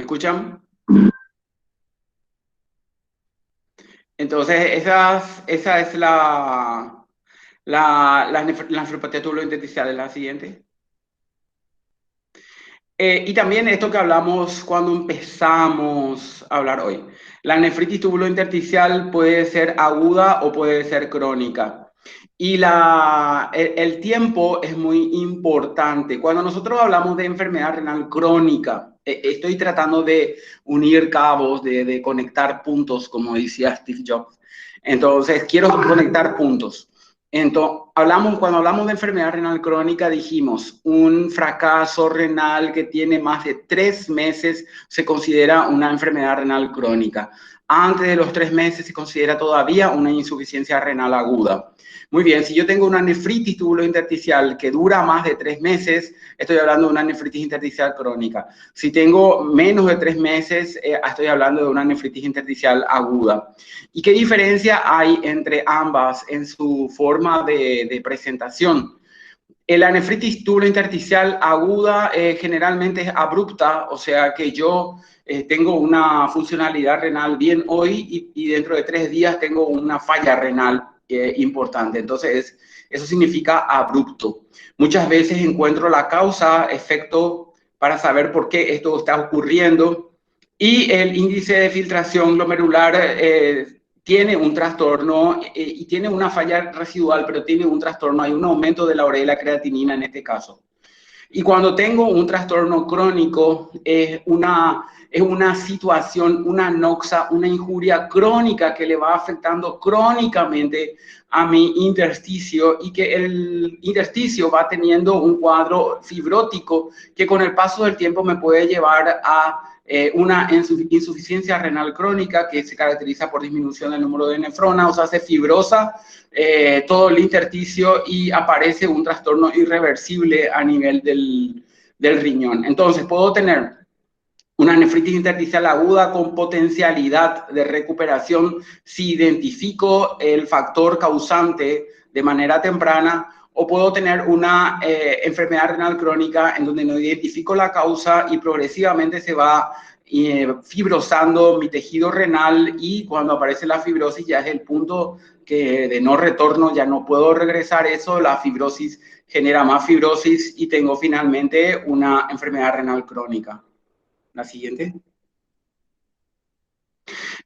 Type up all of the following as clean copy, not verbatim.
escuchan? Entonces, esa es la nefropatía tubulointersticial, es la siguiente. Y también esto que hablamos cuando empezamos a hablar hoy. La nefritis tubulointersticial puede ser aguda o puede ser crónica. Y el tiempo es muy importante. Cuando nosotros hablamos de enfermedad renal crónica, estoy tratando de unir cabos, de conectar puntos, como decía Steve Jobs. Entonces, quiero conectar puntos. Entonces, cuando hablamos de enfermedad renal crónica, dijimos un fracaso renal que tiene más de 3 meses se considera una enfermedad renal crónica. Antes de los 3 meses se considera todavía una insuficiencia renal aguda. Muy bien, si yo tengo una nefritis tubulointersticial que dura más de 3 meses, estoy hablando de una nefritis intersticial crónica. Si tengo menos de 3 meses, estoy hablando de una nefritis intersticial aguda. ¿Y qué diferencia hay entre ambas en su forma de presentación? La nefritis tubulointersticial aguda generalmente es abrupta, o sea que yo tengo una funcionalidad renal bien hoy y dentro de 3 días tengo una falla renal importante. Entonces, eso significa abrupto. Muchas veces encuentro la causa, efecto, para saber por qué esto está ocurriendo. Y el índice de filtración glomerular tiene un trastorno y tiene una falla residual, pero tiene un trastorno, hay un aumento de la urea y la creatinina en este caso. Y cuando tengo un trastorno crónico, es una situación, una noxa, una injuria crónica que le va afectando crónicamente a mi intersticio y que el intersticio va teniendo un cuadro fibrótico que con el paso del tiempo me puede llevar a una insuficiencia renal crónica que se caracteriza por disminución del número de nefronas, o sea, se fibrosa todo el intersticio y aparece un trastorno irreversible a nivel del riñón. Entonces, puedo tener una nefritis intersticial aguda con potencialidad de recuperación si identifico el factor causante de manera temprana, o puedo tener una enfermedad renal crónica en donde no identifico la causa y progresivamente se va fibrosando mi tejido renal, y cuando aparece la fibrosis ya es el punto que de no retorno, ya no puedo regresar eso, la fibrosis genera más fibrosis y tengo finalmente una enfermedad renal crónica. La siguiente.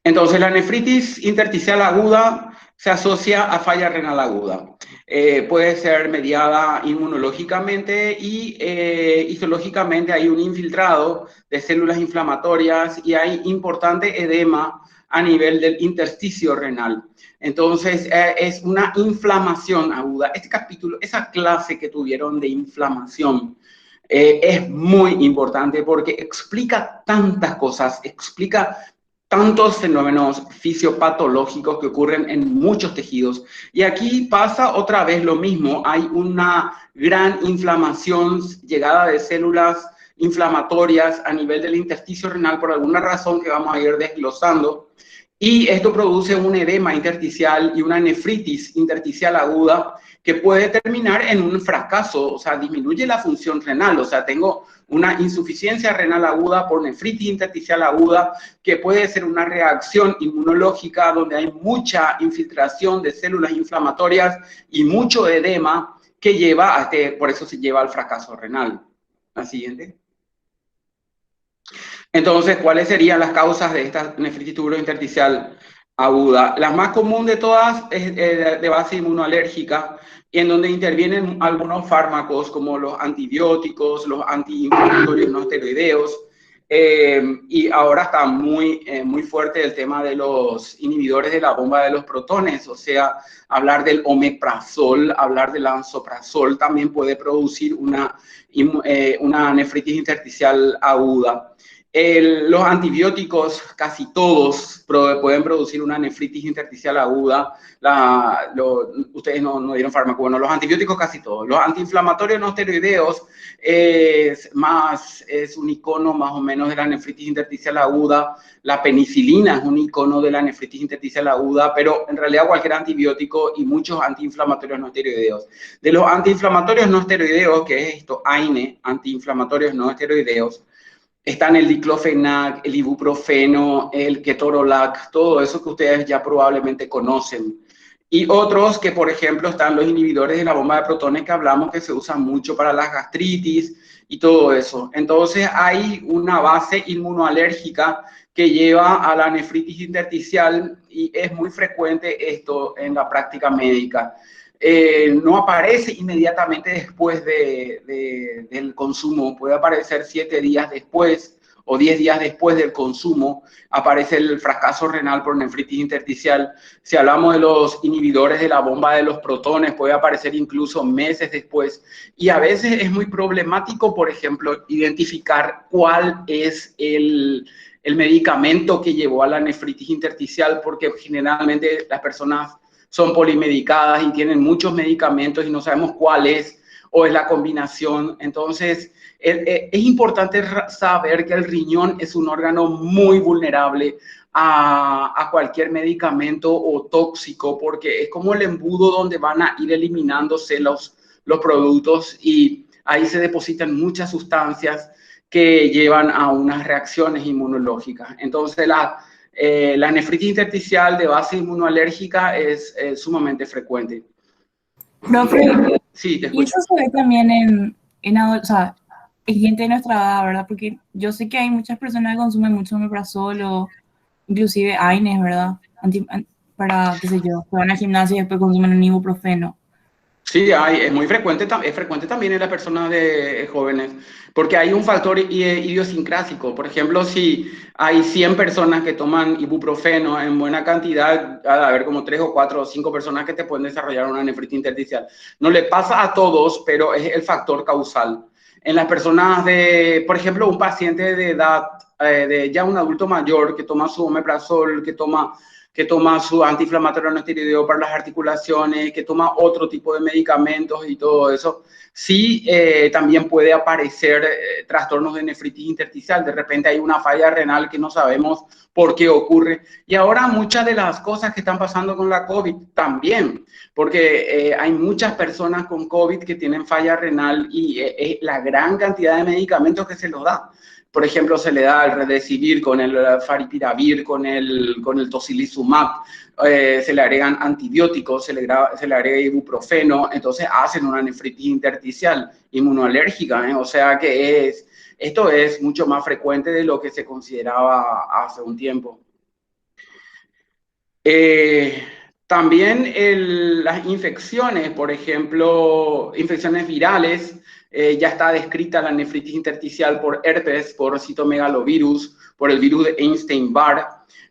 Entonces, la nefritis intersticial aguda se asocia a falla renal aguda. Puede ser mediada inmunológicamente y histológicamente hay un infiltrado de células inflamatorias y hay importante edema a nivel del intersticio renal. Entonces, es una inflamación aguda. Este capítulo, esa clase que tuvieron de inflamación, es muy importante porque explica tantas cosas, explica tantos fenómenos fisiopatológicos que ocurren en muchos tejidos. Y aquí pasa otra vez lo mismo, hay una gran inflamación, llegada de células inflamatorias a nivel del intersticio renal por alguna razón que vamos a ir desglosando, y esto produce un edema intersticial y una nefritis intersticial aguda que puede terminar en un fracaso, o sea, disminuye la función renal, o sea, tengo una insuficiencia renal aguda por nefritis intersticial aguda, que puede ser una reacción inmunológica donde hay mucha infiltración de células inflamatorias y mucho edema que lleva por eso se lleva al fracaso renal. La siguiente. Entonces, ¿cuáles serían las causas de esta nefritis tubulointersticial aguda? La más común de todas es de base inmunoalérgica, y en donde intervienen algunos fármacos como los antibióticos, los antiinflamatorios no esteroideos, y ahora está muy fuerte el tema de los inhibidores de la bomba de los protones, o sea, hablar del omeprazol, hablar del lansoprazol también puede producir una nefritis intersticial aguda. Los antibióticos, casi todos, pueden producir una nefritis intersticial aguda. Ustedes no dieron fármaco. Bueno, los antibióticos casi todos. Los antiinflamatorios no esteroideos es un icono más o menos de la nefritis intersticial aguda. La penicilina es un icono de la nefritis intersticial aguda, pero en realidad cualquier antibiótico y muchos antiinflamatorios no esteroideos. De los antiinflamatorios no esteroideos, que es esto, AINE, antiinflamatorios no esteroideos, Están el diclofenac, el ibuprofeno, el ketorolac, todo eso que ustedes ya probablemente conocen. Y otros que, por ejemplo, están los inhibidores de la bomba de protones que hablamos, que se usan mucho para las gastritis y todo eso. Entonces hay una base inmunoalérgica que lleva a la nefritis intersticial y es muy frecuente esto en la práctica médica. No aparece inmediatamente después del consumo, puede aparecer 7 días después o 10 días después del consumo, aparece el fracaso renal por nefritis intersticial. Si hablamos de los inhibidores de la bomba de los protones, puede aparecer incluso meses después. Y a veces es muy problemático, por ejemplo, identificar cuál es el medicamento que llevó a la nefritis intersticial, porque generalmente las personas son polimedicadas y tienen muchos medicamentos y no sabemos cuál es, o es la combinación. Entonces, es importante saber que el riñón es un órgano muy vulnerable a cualquier medicamento o tóxico, porque es como el embudo donde van a ir eliminándose los productos y ahí se depositan muchas sustancias que llevan a unas reacciones inmunológicas. Entonces, la nefritis intersticial de base inmunoalérgica es sumamente frecuente. Profe, Sí, te y escucho. eso se ve también o sea, en gente de nuestra edad, ¿verdad? Porque yo sé que hay muchas personas que consumen mucho omeprazol o inclusive AINES, ¿verdad? Para, qué sé yo, que van al gimnasio y después consumen un ibuprofeno. Sí, es muy frecuente, es frecuente también en las personas de jóvenes, porque hay un factor idiosincrásico. Por ejemplo, si hay 100 personas que toman ibuprofeno en buena cantidad, a haber como 3 o 4 o 5 personas que te pueden desarrollar una nefritis intersticial. No le pasa a todos, pero es el factor causal. En las personas por ejemplo, un paciente de edad, de ya un adulto mayor que toma su omeprazol, que toma su antiinflamatorio no esteroideo para las articulaciones, que toma otro tipo de medicamentos y todo eso, sí también puede aparecer trastornos de nefritis intersticial. De repente hay una falla renal que no sabemos por qué ocurre. Y ahora muchas de las cosas que están pasando con la COVID también, porque hay muchas personas con COVID que tienen falla renal y la gran cantidad de medicamentos que se los da. Por ejemplo, se le da el Remdesivir con el Favipiravir, con el Tocilizumab, se le agregan antibióticos, se le agrega ibuprofeno, entonces hacen una nefritis intersticial inmunoalérgica, o sea que esto es mucho más frecuente de lo que se consideraba hace un tiempo. También las infecciones, por ejemplo, infecciones virales, ya está descrita la nefritis intersticial por herpes, por citomegalovirus, por el virus de Epstein-Barr.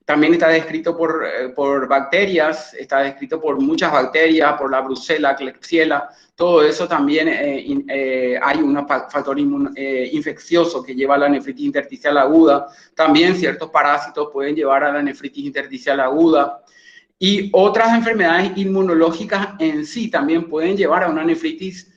También está descrito por bacterias, está descrito por muchas bacterias, por la Brucella, Klebsiella. Todo eso también hay un factor infeccioso que lleva a la nefritis intersticial aguda. También ciertos parásitos pueden llevar a la nefritis intersticial aguda. Y otras enfermedades inmunológicas en sí también pueden llevar a una nefritis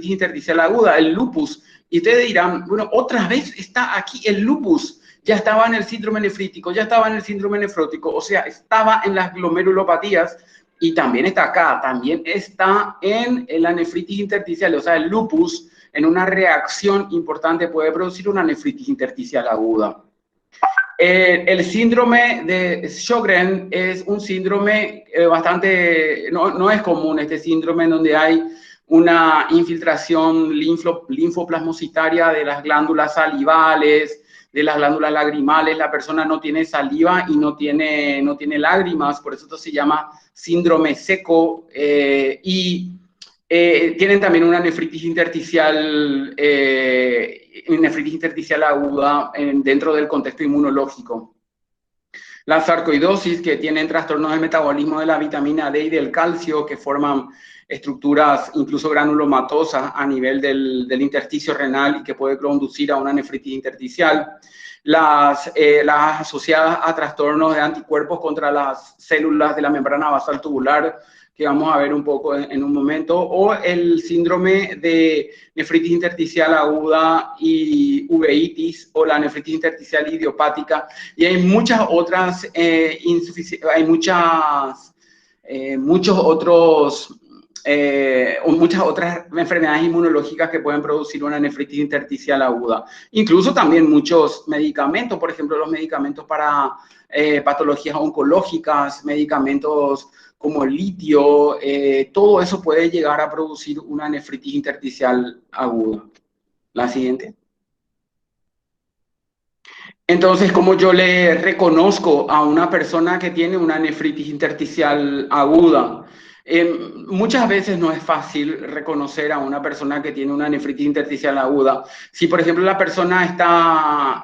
intersticial aguda, el lupus. Y ustedes dirán, bueno, otra vez está aquí el lupus. Ya estaba en el síndrome nefrítico, ya estaba en el síndrome nefrótico, o sea, estaba en las glomerulopatías y también está acá, también está en la nefritis intersticial, o sea, el lupus en una reacción importante puede producir una nefritis intersticial aguda. El síndrome de Sjögren es un síndrome bastante, no es común este síndrome en donde hay una infiltración linfoplasmocitaria de las glándulas salivales, de las glándulas lagrimales. La persona no tiene saliva y no tiene lágrimas, por eso esto se llama síndrome seco y tienen también una nefritis intersticial aguda dentro del contexto inmunológico. La sarcoidosis, que tienen trastornos de metabolismo de la vitamina D y del calcio, que forman estructuras incluso granulomatosas a nivel del intersticio renal y que puede conducir a una nefritis intersticial. Las asociadas a trastornos de anticuerpos contra las células de la membrana basal tubular, que vamos a ver un poco en un momento, o el síndrome de nefritis intersticial aguda y uveitis, o la nefritis intersticial idiopática, y hay muchas otras muchos otros o muchas otras enfermedades inmunológicas que pueden producir una nefritis intersticial aguda. Incluso también muchos medicamentos, por ejemplo, los medicamentos para patologías oncológicas, medicamentos como el litio, todo eso puede llegar a producir una nefritis intersticial aguda. La siguiente. Entonces, ¿cómo yo le reconozco a una persona que tiene una nefritis intersticial aguda? Muchas veces no es fácil reconocer a una persona que tiene una nefritis intersticial aguda. Si, por ejemplo, la persona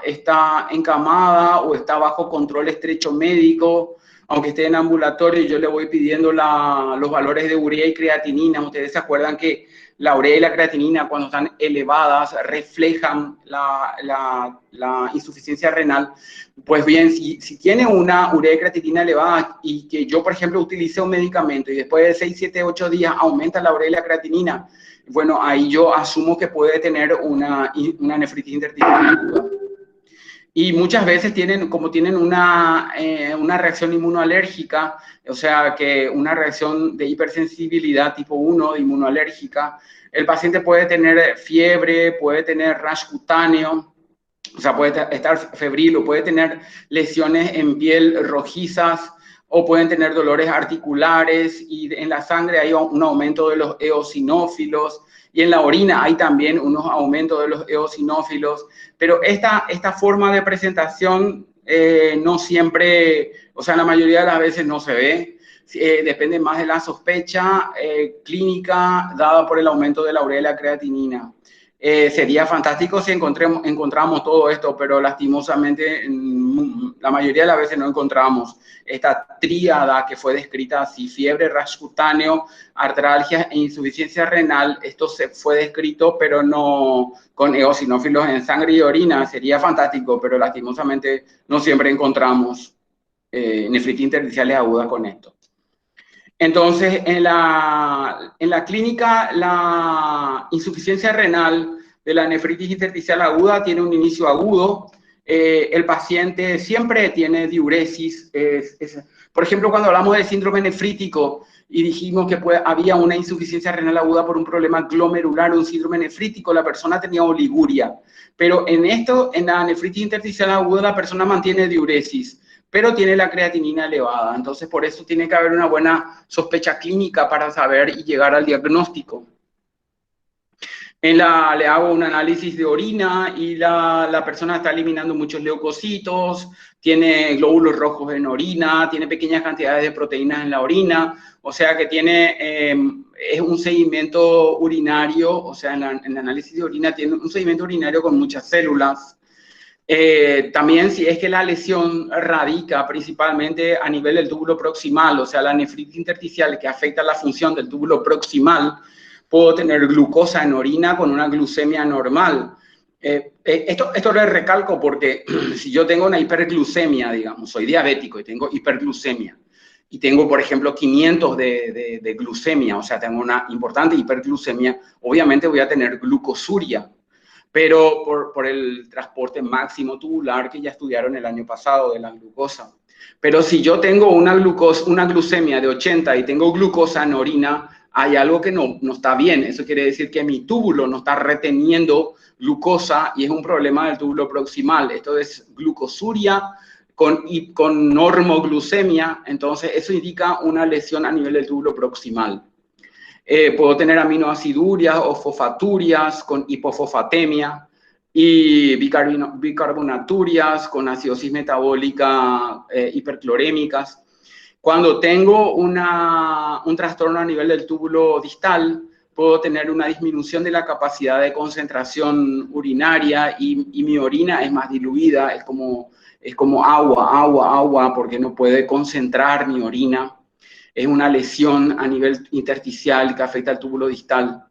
está encamada o está bajo control estrecho médico, aunque esté en ambulatorio, yo le voy pidiendo los valores de urea y creatinina. Ustedes se acuerdan que la urea y la creatinina, cuando están elevadas, reflejan la insuficiencia renal. Pues bien, si tiene una urea y creatinina elevada y que yo, por ejemplo, utilice un medicamento y después de 6, 7, 8 días aumenta la urea y la creatinina, bueno, ahí yo asumo que puede tener una nefritis intersticial. Y muchas veces como tienen una reacción inmunoalérgica, o sea, que una reacción de hipersensibilidad tipo 1, inmunoalérgica, el paciente puede tener fiebre, puede tener rash cutáneo, o sea, puede estar febril o puede tener lesiones en piel rojizas o pueden tener dolores articulares y en la sangre hay un aumento de los eosinófilos y en la orina hay también unos aumentos de los eosinófilos, pero esta forma de presentación no siempre, o sea, la mayoría de las veces no se ve. Depende más de la sospecha clínica dada por el aumento de la urea y la creatinina. Sería fantástico si encontramos todo esto, pero lastimosamente la mayoría de las veces no encontramos esta tríada que fue descrita así: fiebre, rash cutáneo, artralgia e insuficiencia renal. Esto se fue descrito, pero no con eosinófilos en sangre y orina. Sería fantástico, pero lastimosamente no siempre encontramos nefritis intersticiales agudas con esto. Entonces, en la clínica, la insuficiencia renal de la nefritis intersticial aguda tiene un inicio agudo. El paciente siempre tiene diuresis. Por ejemplo, cuando hablamos del síndrome nefrítico y dijimos que había una insuficiencia renal aguda por un problema glomerular, un síndrome nefrítico, la persona tenía oliguria. Pero en la nefritis intersticial aguda, la persona mantiene diuresis, pero tiene la creatinina elevada. Entonces, por eso tiene que haber una buena sospecha clínica para saber y llegar al diagnóstico. Le hago un análisis de orina y la persona está eliminando muchos leucocitos, tiene glóbulos rojos en orina, tiene pequeñas cantidades de proteínas en la orina, o sea que es un sedimento urinario, o sea, en el análisis de orina tiene un sedimento urinario con muchas células. También si es que la lesión radica principalmente a nivel del túbulo proximal, o sea, la nefritis intersticial que afecta la función del túbulo proximal, puedo tener glucosa en orina con una glucemia normal. Esto lo recalco porque si yo tengo una hiperglucemia, digamos, soy diabético y tengo hiperglucemia, y tengo, por ejemplo, 500 de glucemia, o sea, tengo una importante hiperglucemia, obviamente voy a tener glucosuria, pero por el transporte máximo tubular que ya estudiaron el año pasado de la glucosa. Pero si yo tengo una glucemia de 80 y tengo glucosa en orina, hay algo que no está bien. Eso quiere decir que mi túbulo no está reteniendo glucosa y es un problema del túbulo proximal. Esto es glucosuria con normoglucemia, entonces eso indica una lesión a nivel del túbulo proximal. Puedo tener aminoacidurias o fosfaturias con hipofosfatemia y bicarbonaturias con acidosis metabólica hiperclorémicas. Cuando tengo un trastorno a nivel del túbulo distal, puedo tener una disminución de la capacidad de concentración urinaria y mi orina es más diluida, es como agua, porque no puede concentrar mi orina. Es una lesión a nivel intersticial que afecta al túbulo distal.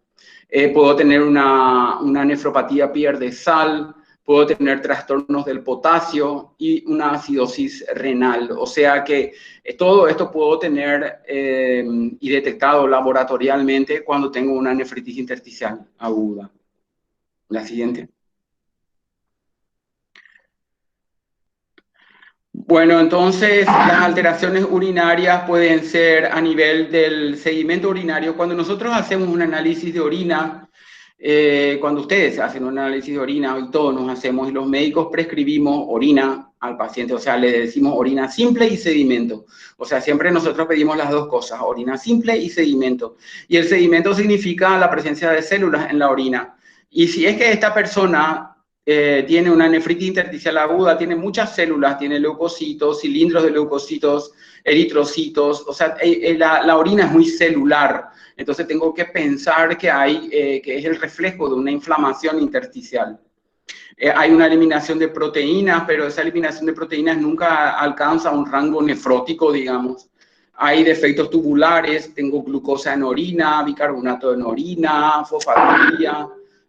Puedo tener una nefropatía pierde sal, puedo tener trastornos del potasio y una acidosis renal. O sea que todo esto puedo tener y detectado laboratorialmente cuando tengo una nefritis intersticial aguda. La siguiente. Bueno, entonces las alteraciones urinarias pueden ser a nivel del sedimento urinario. Cuando nosotros hacemos un análisis de orina, cuando ustedes hacen un análisis de orina y todos nos hacemos, y los médicos prescribimos orina al paciente, o sea, le decimos orina simple y sedimento. O sea, siempre nosotros pedimos las dos cosas, orina simple y sedimento. Y el sedimento significa la presencia de células en la orina. Y si es que esta persona tiene una nefritis intersticial aguda, tiene muchas células, tiene leucocitos, cilindros de leucocitos, eritrocitos, o sea, la orina es muy celular, entonces tengo que pensar que que es el reflejo de una inflamación intersticial. Hay una eliminación de proteínas, pero esa eliminación de proteínas nunca alcanza un rango nefrótico, digamos. Hay defectos tubulares, tengo glucosa en orina, bicarbonato en orina, fosfaturia,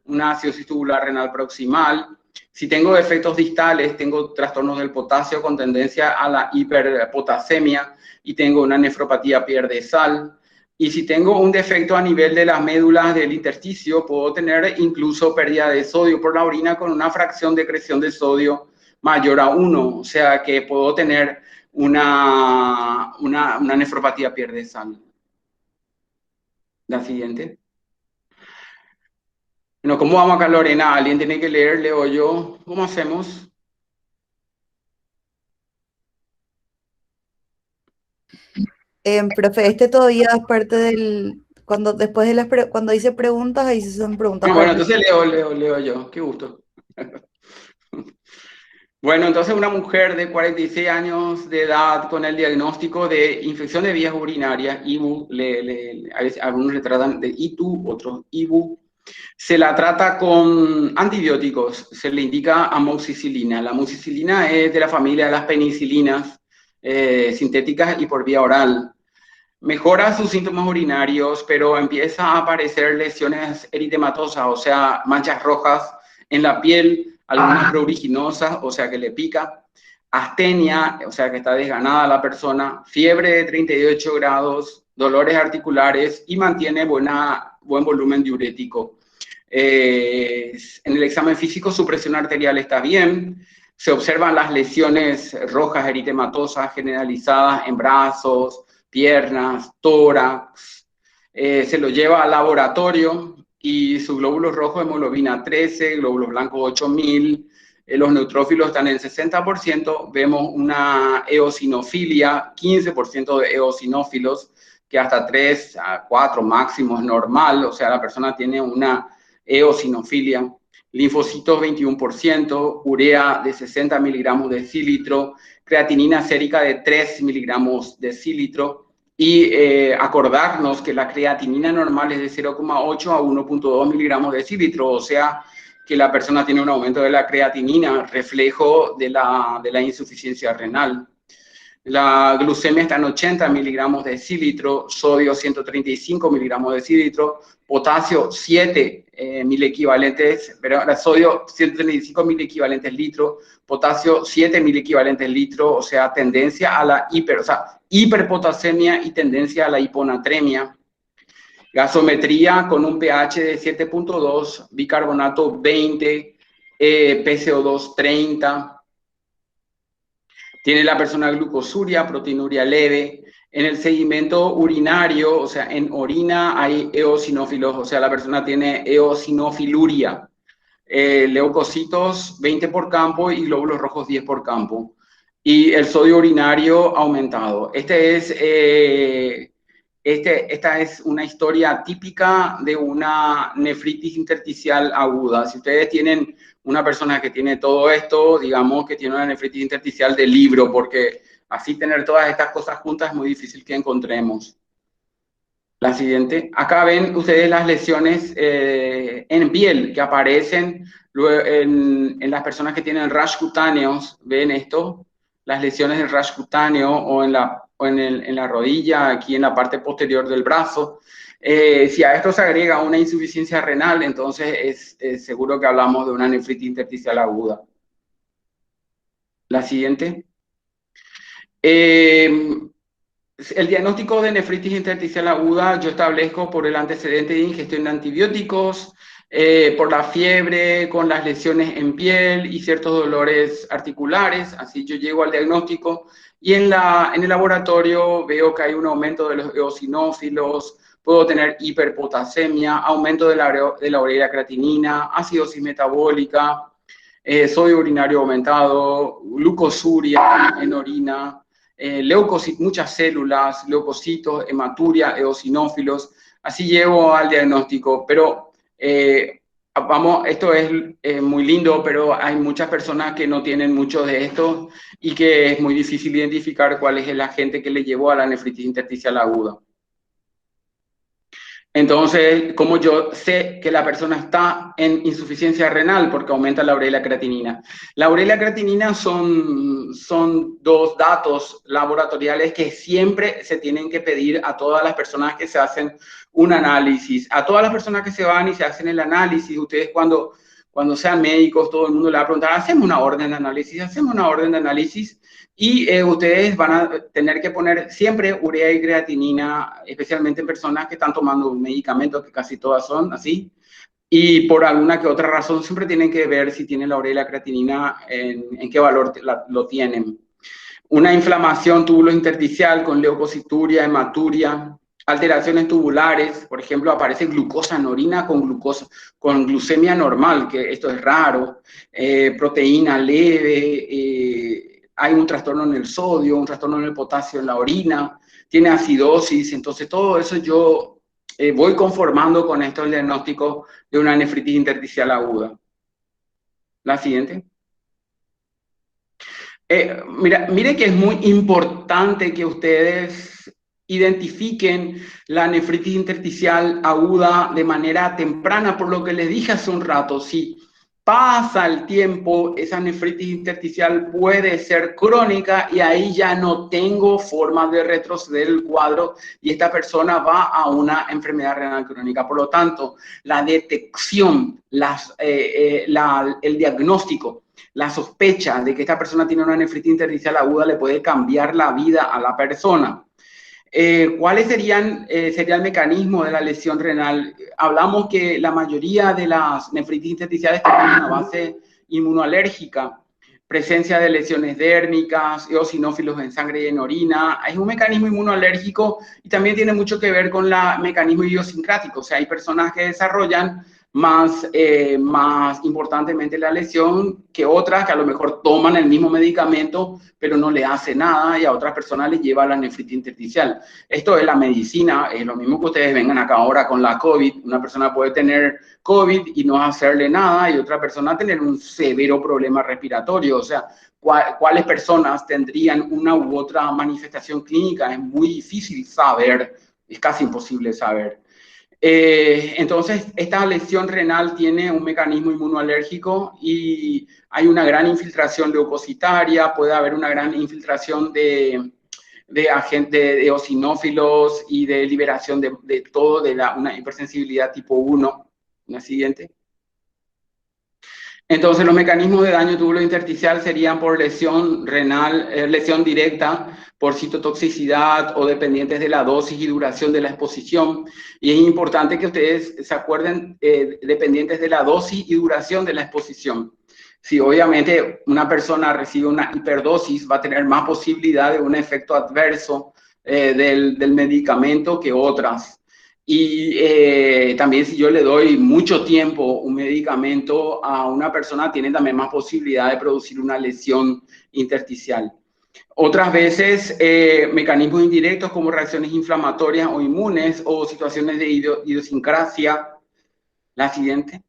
una acidosis tubular renal proximal. Si tengo defectos distales, tengo trastornos del potasio con tendencia a la hiperpotasemia y tengo una nefropatía pierde sal. Y si tengo un defecto a nivel de las médulas del intersticio, puedo tener incluso pérdida de sodio por la orina con una fracción de excreción de sodio mayor a 1. O sea que puedo tener una nefropatía pierde sal. La siguiente. Bueno, ¿cómo vamos acá, Lorena? ¿Alguien tiene que leer, leo yo? ¿Cómo hacemos? Profe, este todavía es parte del, cuando después de cuando dice preguntas, ahí sí son preguntas Ah, para bueno, entonces leo yo. Qué gusto. Bueno, entonces una mujer de 46 años de edad con el diagnóstico de infección de vías urinarias, IBU, a veces algunos le tratan de ITU, otros IBU, se la trata con antibióticos, se le indica amoxicilina. La amoxicilina es de la familia de las penicilinas sintéticas y por vía oral. Mejora sus síntomas urinarios, pero empieza a aparecer lesiones eritematosas, o sea, manchas rojas en la piel, algunas pruriginosas, o sea, que le pica, astenia, o sea, que está desganada la persona, fiebre de 38 grados, dolores articulares y mantiene buen volumen diurético. En el examen físico su presión arterial está bien, se observan las lesiones rojas eritematosas generalizadas en brazos, piernas, tórax, se lo lleva al laboratorio y su glóbulos rojos, hemoglobina 13, glóbulos blancos 8000, los neutrófilos están en 60%, vemos una eosinofilia, 15% de eosinófilos, que hasta 3 a 4 máximo es normal, o sea, la persona tiene una eosinofilia, linfocitos 21%, urea de 60 miligramos de decilitro, creatinina sérica de 3 miligramos de decilitro, y acordarnos que la creatinina normal es de 0,8 a 1,2 miligramos de decilitro, o sea que la persona tiene un aumento de la creatinina, reflejo de la insuficiencia renal. La glucemia está en 80 miligramos de decilitro, sodio 135 miligramos de decilitro, potasio 7 mil equivalentes, pero sodio 135 mil equivalentes litro, potasio 7 mil equivalentes litro, o sea, tendencia a la hiperpotasemia y tendencia a la hiponatremia. Gasometría con un pH de 7,2, bicarbonato 20, PCO2 30. Tiene la persona glucosuria, proteinuria leve. En el sedimento urinario, o sea, en orina hay eosinófilos, o sea, la persona tiene eosinofiluria. Leucocitos 20 por campo y glóbulos rojos 10 por campo. Y el sodio urinario aumentado. Esta es una historia típica de una nefritis intersticial aguda. Si ustedes tienen una persona que tiene todo esto, digamos que tiene una nefritis intersticial de libro, porque así tener todas estas cosas juntas es muy difícil que encontremos. La siguiente. Acá ven ustedes las lesiones en piel que aparecen en las personas que tienen rash cutáneos. ¿Ven esto? Las lesiones del rash cutáneo o en la rodilla, aquí en la parte posterior del brazo. Si a esto se agrega una insuficiencia renal, entonces es seguro que hablamos de una nefritis intersticial aguda. La siguiente. El diagnóstico de nefritis intersticial aguda yo establezco por el antecedente de ingestión de antibióticos, por la fiebre, con las lesiones en piel y ciertos dolores articulares. Así yo llego al diagnóstico y en el laboratorio veo que hay un aumento de los eosinófilos, puedo tener hiperpotasemia, aumento de la urea creatinina, acidosis metabólica, sodio urinario aumentado, glucosuria en orina, muchas células, leucocitos, hematuria, eosinófilos. Así llego al diagnóstico, pero vamos, esto es muy lindo, pero hay muchas personas que no tienen mucho de esto y que es muy difícil identificar cuál es el agente que le llevó a la nefritis intersticial aguda. Entonces, como yo sé que la persona está en insuficiencia renal porque aumenta la urea y la creatinina. La urea y la creatinina son dos datos laboratoriales que siempre se tienen que pedir a todas las personas que se hacen un análisis. A todas las personas que se van y se hacen el análisis, ustedes cuando sean médicos, todo el mundo le va a preguntar, hacemos una orden de análisis, y ustedes van a tener que poner siempre urea y creatinina, especialmente en personas que están tomando medicamentos, que casi todas son así, y por alguna que otra razón siempre tienen que ver si tienen la urea y la creatinina, en qué valor lo tienen. Una inflamación tubulointersticial con leucocituria, hematuria, alteraciones tubulares, por ejemplo, aparece glucosa en orina con glucemia normal, que esto es raro, proteína leve, hay un trastorno en el sodio, un trastorno en el potasio en la orina, tiene acidosis, entonces todo eso yo voy conformando con esto el diagnóstico de una nefritis intersticial aguda. La siguiente. Mire que es muy importante que ustedes identifiquen la nefritis intersticial aguda de manera temprana, por lo que les dije hace un rato. Si pasa el tiempo, esa nefritis intersticial puede ser crónica y ahí ya no tengo forma de retroceder el cuadro y esta persona va a una enfermedad renal crónica. Por lo tanto, la detección, el diagnóstico, la sospecha de que esta persona tiene una nefritis intersticial aguda le puede cambiar la vida a la persona. ¿Cuáles sería el mecanismo de la lesión renal? Hablamos que la mayoría de las nefritis intersticiales tienen una base inmunoalérgica, presencia de lesiones dérmicas, eosinófilos en sangre y en orina. Es un mecanismo inmunoalérgico y también tiene mucho que ver con el mecanismo idiosincrático. O sea, hay personas que desarrollan más importantemente la lesión que otras que a lo mejor toman el mismo medicamento pero no le hace nada y a otras personas les lleva la nefritis intersticial. Esto es la medicina, es lo mismo que ustedes vengan acá ahora con la COVID. Una persona puede tener COVID y no hacerle nada y otra persona tener un severo problema respiratorio. O sea, ¿cuáles personas tendrían una u otra manifestación clínica? Es muy difícil saber, es casi imposible saber. Entonces, esta lesión renal tiene un mecanismo inmunoalérgico y hay una gran infiltración leucocitaria, puede haber una gran infiltración de agentes de eosinófilos y de liberación de todo, una hipersensibilidad tipo 1. La siguiente. Entonces, los mecanismos de daño tubulointersticial serían por lesión renal, lesión directa, por citotoxicidad o dependientes de la dosis y duración de la exposición. Y es importante que ustedes se acuerden, dependientes de la dosis y duración de la exposición. Si obviamente una persona recibe una hiperdosis, va a tener más posibilidad de un efecto adverso del medicamento que otras. Y también si yo le doy mucho tiempo un medicamento a una persona, tiene también más posibilidad de producir una lesión intersticial. Otras veces, mecanismos indirectos como reacciones inflamatorias o inmunes o situaciones de idiosincrasia. La siguiente.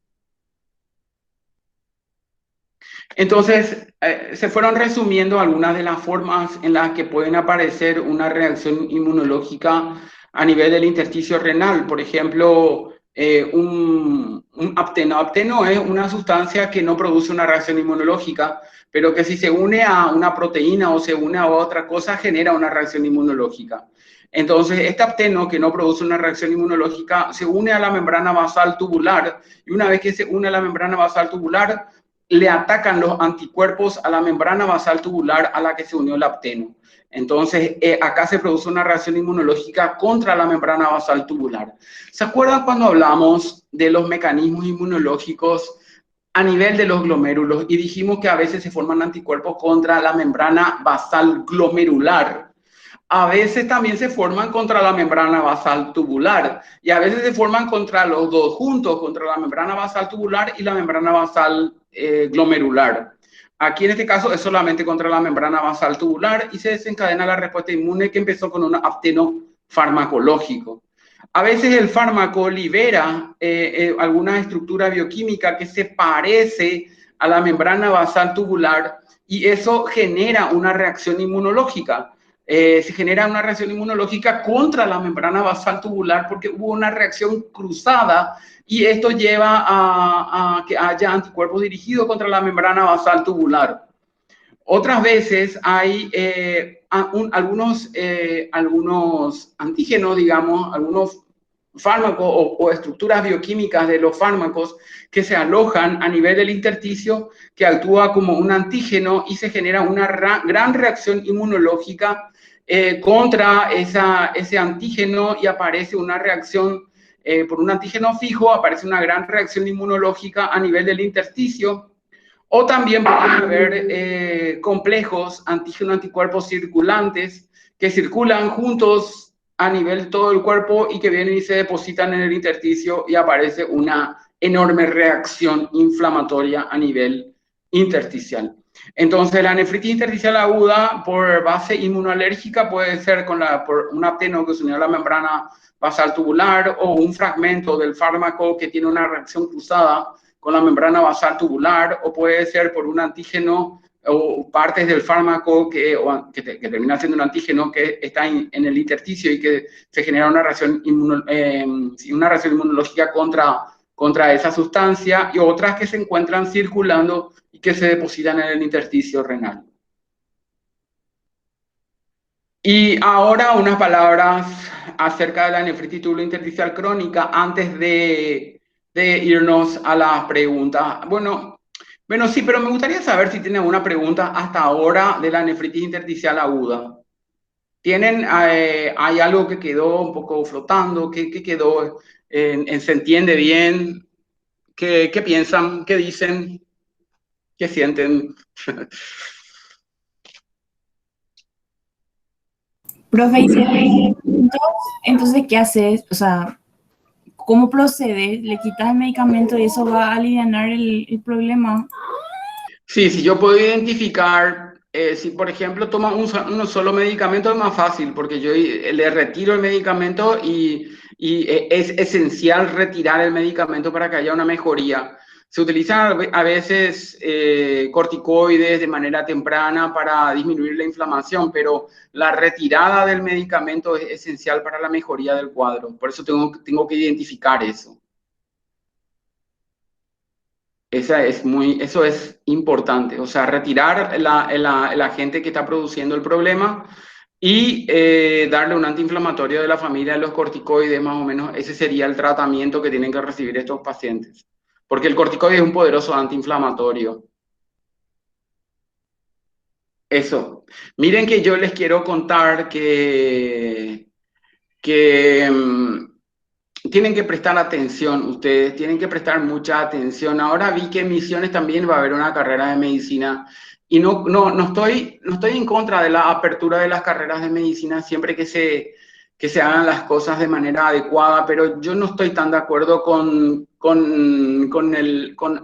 Entonces, se fueron resumiendo algunas de las formas en las que pueden aparecer una reacción inmunológica a nivel del intersticio renal. Por ejemplo, un apteno. Apteno es una sustancia que no produce una reacción inmunológica, pero que si se une a una proteína o se une a otra cosa, genera una reacción inmunológica. Entonces, este apteno que no produce una reacción inmunológica se une a la membrana basal tubular y una vez que se une a la membrana basal tubular, le atacan los anticuerpos a la membrana basal tubular a la que se unió el apteno. Entonces, acá se produce una reacción inmunológica contra la membrana basal tubular. ¿Se acuerdan cuando hablamos de los mecanismos inmunológicos a nivel de los glomérulos y dijimos que a veces se forman anticuerpos contra la membrana basal glomerular? A veces también se forman contra la membrana basal tubular y a veces se forman contra los dos juntos, contra la membrana basal tubular y la membrana basal glomerular. Aquí en este caso es solamente contra la membrana basal tubular y se desencadena la respuesta inmune que empezó con un apteno farmacológico. A veces el fármaco libera alguna estructura bioquímica que se parece a la membrana basal tubular y eso genera una reacción inmunológica. Se genera una reacción inmunológica contra la membrana basal tubular porque hubo una reacción cruzada y esto lleva a que haya anticuerpos dirigidos contra la membrana basal tubular. Otras veces hay algunos antígenos, digamos, algunos fármacos o estructuras bioquímicas de los fármacos que se alojan a nivel del intersticio, que actúa como un antígeno y se genera una gran reacción inmunológica contra ese antígeno y aparece una reacción por un antígeno fijo, aparece una gran reacción inmunológica a nivel del intersticio. O también pueden haber complejos antígeno-anticuerpos circulantes que circulan juntos a nivel de todo el cuerpo y que vienen y se depositan en el intersticio y aparece una enorme reacción inflamatoria a nivel intersticial. Entonces, la nefritis intersticial aguda por base inmunoalérgica puede ser por un apteno que se unió a la membrana basal tubular o un fragmento del fármaco que tiene una reacción cruzada con la membrana basal tubular, o puede ser por un antígeno o partes del fármaco que termina siendo un antígeno que está en el intersticio y que se genera una reacción inmunológica contra esa sustancia, y otras que se encuentran circulando y que se depositan en el intersticio renal. Y ahora unas palabras acerca de la nefritis tubulointersticial crónica antes de irnos a las preguntas. Bueno, sí, pero me gustaría saber si tienen alguna pregunta hasta ahora de la nefritis intersticial aguda. ¿Hay algo que quedó un poco flotando? ¿Qué quedó? ¿Se entiende bien? ¿Qué piensan? ¿Qué dicen? ¿Qué sienten? Profe, entonces, ¿qué haces? O sea, ¿cómo procede? ¿Le quitas el medicamento y eso va a aliviar el problema? Sí, si yo puedo identificar, si por ejemplo toma un solo medicamento es más fácil, porque yo le retiro el medicamento y es esencial retirar el medicamento para que haya una mejoría. Se utilizan a veces corticoides de manera temprana para disminuir la inflamación, pero la retirada del medicamento es esencial para la mejoría del cuadro. Por eso tengo que identificar eso. Eso es importante, o sea, retirar el agente que está produciendo el problema y darle un antiinflamatorio de la familia de los corticoides, más o menos. Ese sería el tratamiento que tienen que recibir estos pacientes, porque el corticoide es un poderoso antiinflamatorio. Eso. Miren que yo les quiero contar que tienen que prestar atención, ustedes tienen que prestar mucha atención. Ahora vi que en Misiones también va a haber una carrera de medicina y no estoy en contra de la apertura de las carreras de medicina siempre que se hagan las cosas de manera adecuada, pero yo no estoy tan de acuerdo con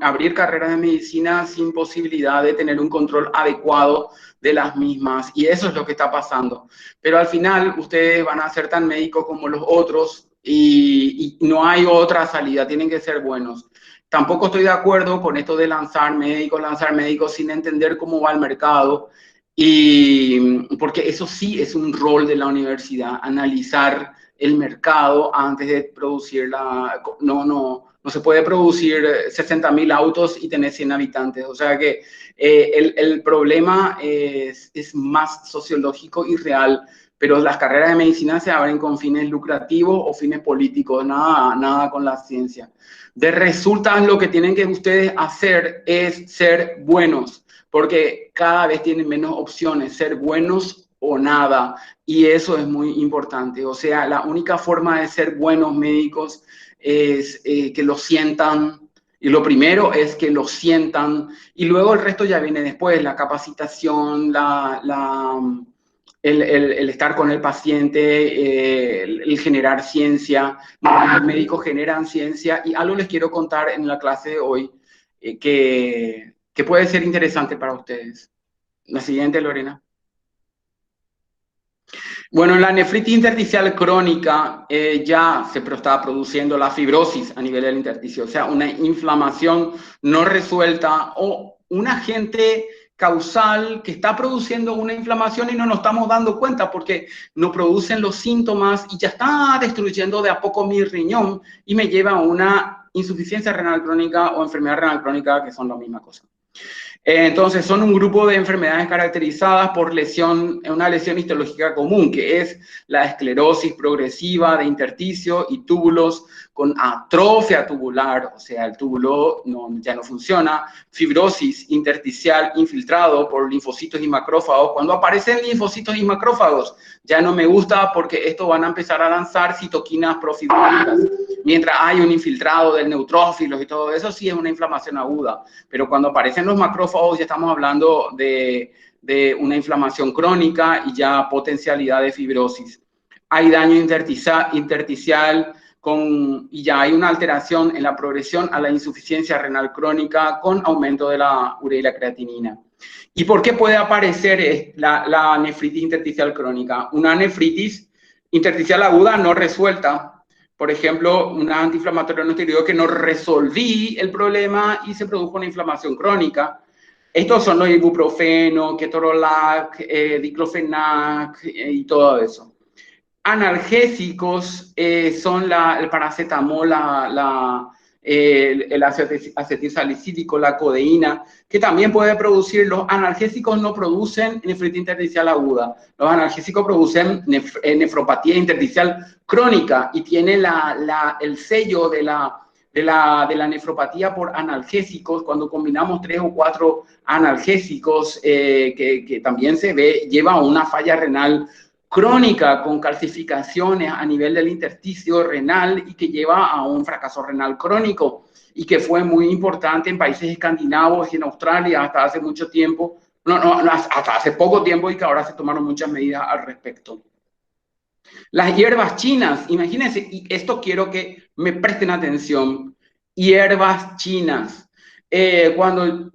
abrir carreras de medicina sin posibilidad de tener un control adecuado de las mismas, y eso es lo que está pasando. Pero al final ustedes van a ser tan médicos como los otros y no hay otra salida, tienen que ser buenos. Tampoco estoy de acuerdo con esto de lanzar médicos sin entender cómo va el mercado, y porque eso sí es un rol de la universidad, analizar el mercado antes de producir no se puede producir 60.000 autos y tener 100 habitantes. O sea que el problema es más sociológico y real. pero las carreras de medicina se abren con fines lucrativos o fines políticos, nada con la ciencia. De resultas, lo que tienen que ustedes hacer es ser buenos, porque cada vez tienen menos opciones, ser buenos o nada, y eso es muy importante. O sea, la única forma de ser buenos médicos es que lo sientan, y lo primero es que lo sientan, y luego el resto ya viene después, la capacitación, el estar con el paciente, el generar ciencia. Los médicos generan ciencia, y algo les quiero contar en la clase de hoy que puede ser interesante para ustedes. La siguiente, Lorena. Bueno, en la nefritis intersticial crónica ya se está produciendo la fibrosis a nivel del intersticio, o sea, una inflamación no resuelta o un agente causal que está produciendo una inflamación y no nos estamos dando cuenta porque no producen los síntomas y ya está destruyendo de a poco mi riñón y me lleva a una insuficiencia renal crónica o enfermedad renal crónica, que son la misma cosa. Entonces, son un grupo de enfermedades caracterizadas por una lesión histológica común, que es la esclerosis progresiva de intersticio y túbulos con atrofia tubular, o sea, el túbulo ya no funciona, fibrosis intersticial infiltrado por linfocitos y macrófagos. Cuando aparecen linfocitos y macrófagos, ya no me gusta porque estos van a empezar a lanzar citoquinas profibrólicas. Mientras hay un infiltrado del neutrófilos y todo eso, sí es una inflamación aguda. Pero cuando aparecen los macrófagos, ya estamos hablando de una inflamación crónica y ya potencialidad de fibrosis. Hay daño intersticial y ya hay una alteración en la progresión a la insuficiencia renal crónica con aumento de la urea y la creatinina. ¿Y por qué puede aparecer la nefritis intersticial crónica? Una nefritis intersticial aguda no resuelta. Por ejemplo, un antiinflamatorio no esteroideo que no resolví el problema y se produjo una inflamación crónica. Estos son los ibuprofeno, ketorolac, diclofenac y todo eso. Analgésicos son el paracetamol, el acetilsalicílico, la codeína, que también puede producir. Los analgésicos no producen nefritis intersticial aguda. Los analgésicos producen nefropatía intersticial crónica y tiene el sello de la nefropatía por analgésicos. Cuando combinamos 3 o 4 analgésicos, que también se ve, lleva a una falla renal crónica con calcificaciones a nivel del intersticio renal y que lleva a un fracaso renal crónico y que fue muy importante en países escandinavos y en Australia hasta hace mucho tiempo, hasta hace poco tiempo, y que ahora se tomaron muchas medidas al respecto. Las hierbas chinas, imagínense, y esto quiero que me presten atención, hierbas chinas. Bueno,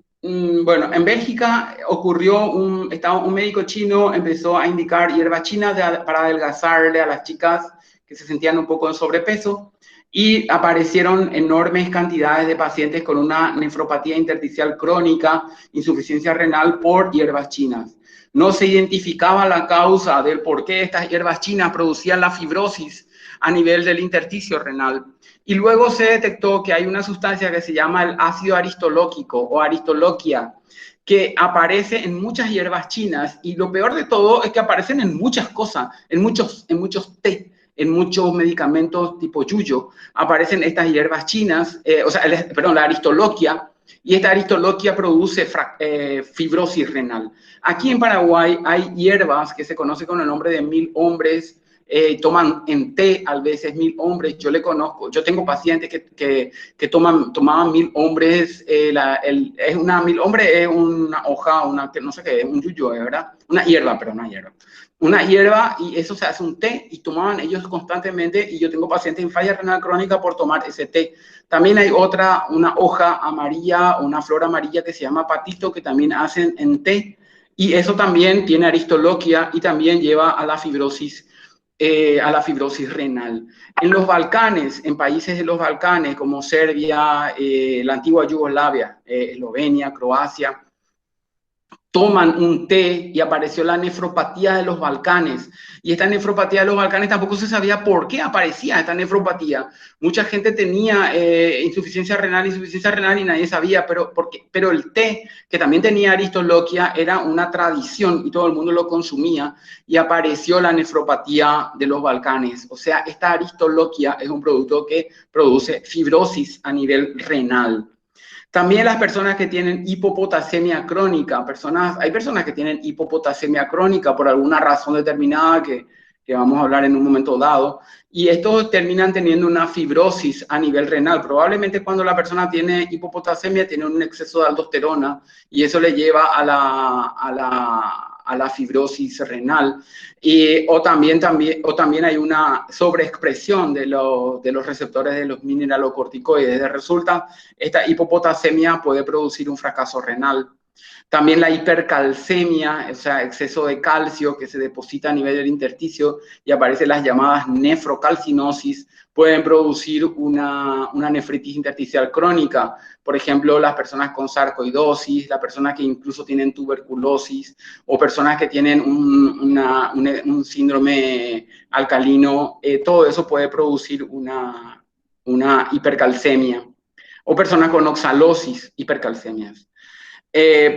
en Bélgica ocurrió un médico chino empezó a indicar hierbas chinas para adelgazarle a las chicas que se sentían un poco en sobrepeso, y aparecieron enormes cantidades de pacientes con una nefropatía intersticial crónica, insuficiencia renal por hierbas chinas. No se identificaba la causa del por qué estas hierbas chinas producían la fibrosis a nivel del intersticio renal. Y luego se detectó que hay una sustancia que se llama el ácido aristolóquico o aristoloquia, que aparece en muchas hierbas chinas, y lo peor de todo es que aparecen en muchas cosas, en muchos té, en muchos medicamentos tipo yuyo, aparecen estas hierbas chinas, la aristoloquia, y esta aristoloquia produce fibrosis renal. Aquí en Paraguay hay hierbas que se conocen con el nombre de 1000 hombres, toman en té a veces 1000 hombres. Yo le conozco, yo tengo pacientes que tomaban 1000 hombres. 1000 hombres es una hoja, no sé qué, un yuyo, ¿verdad? Una hierba, una hierba, y eso se hace un té y tomaban ellos constantemente, y yo tengo pacientes en falla renal crónica por tomar ese té. También hay una hoja amarilla, una flor amarilla que se llama patito, que también hacen en té, y eso también tiene aristoloquia y también lleva a la fibrosis renal. En los Balcanes, en países de los Balcanes como Serbia, la antigua Yugoslavia, Eslovenia, Croacia, toman un té y apareció la nefropatía de los Balcanes. Y esta nefropatía de los Balcanes tampoco se sabía por qué aparecía esta nefropatía. Mucha gente tenía insuficiencia renal y nadie sabía, pero el té, que también tenía aristoloquia, era una tradición y todo el mundo lo consumía y apareció la nefropatía de los Balcanes. O sea, esta aristoloquia es un producto que produce fibrosis a nivel renal. También las personas que tienen hipopotasemia crónica, hay personas que tienen hipopotasemia crónica por alguna razón determinada que vamos a hablar en un momento dado, y estos terminan teniendo una fibrosis a nivel renal. Probablemente cuando la persona tiene hipopotasemia tiene un exceso de aldosterona y eso le lleva a la fibrosis renal. O también hay una sobreexpresión de los receptores de los mineralocorticoides. Resulta, esta hipopotasemia puede producir un fracaso renal. También la hipercalcemia, o sea, exceso de calcio que se deposita a nivel del intersticio y aparecen las llamadas nefrocalcinosis, pueden producir una nefritis intersticial crónica. Por ejemplo, las personas con sarcoidosis, las personas que incluso tienen tuberculosis o personas que tienen un síndrome alcalino, todo eso puede producir una hipercalcemia. O personas con oxalosis, hipercalcemias.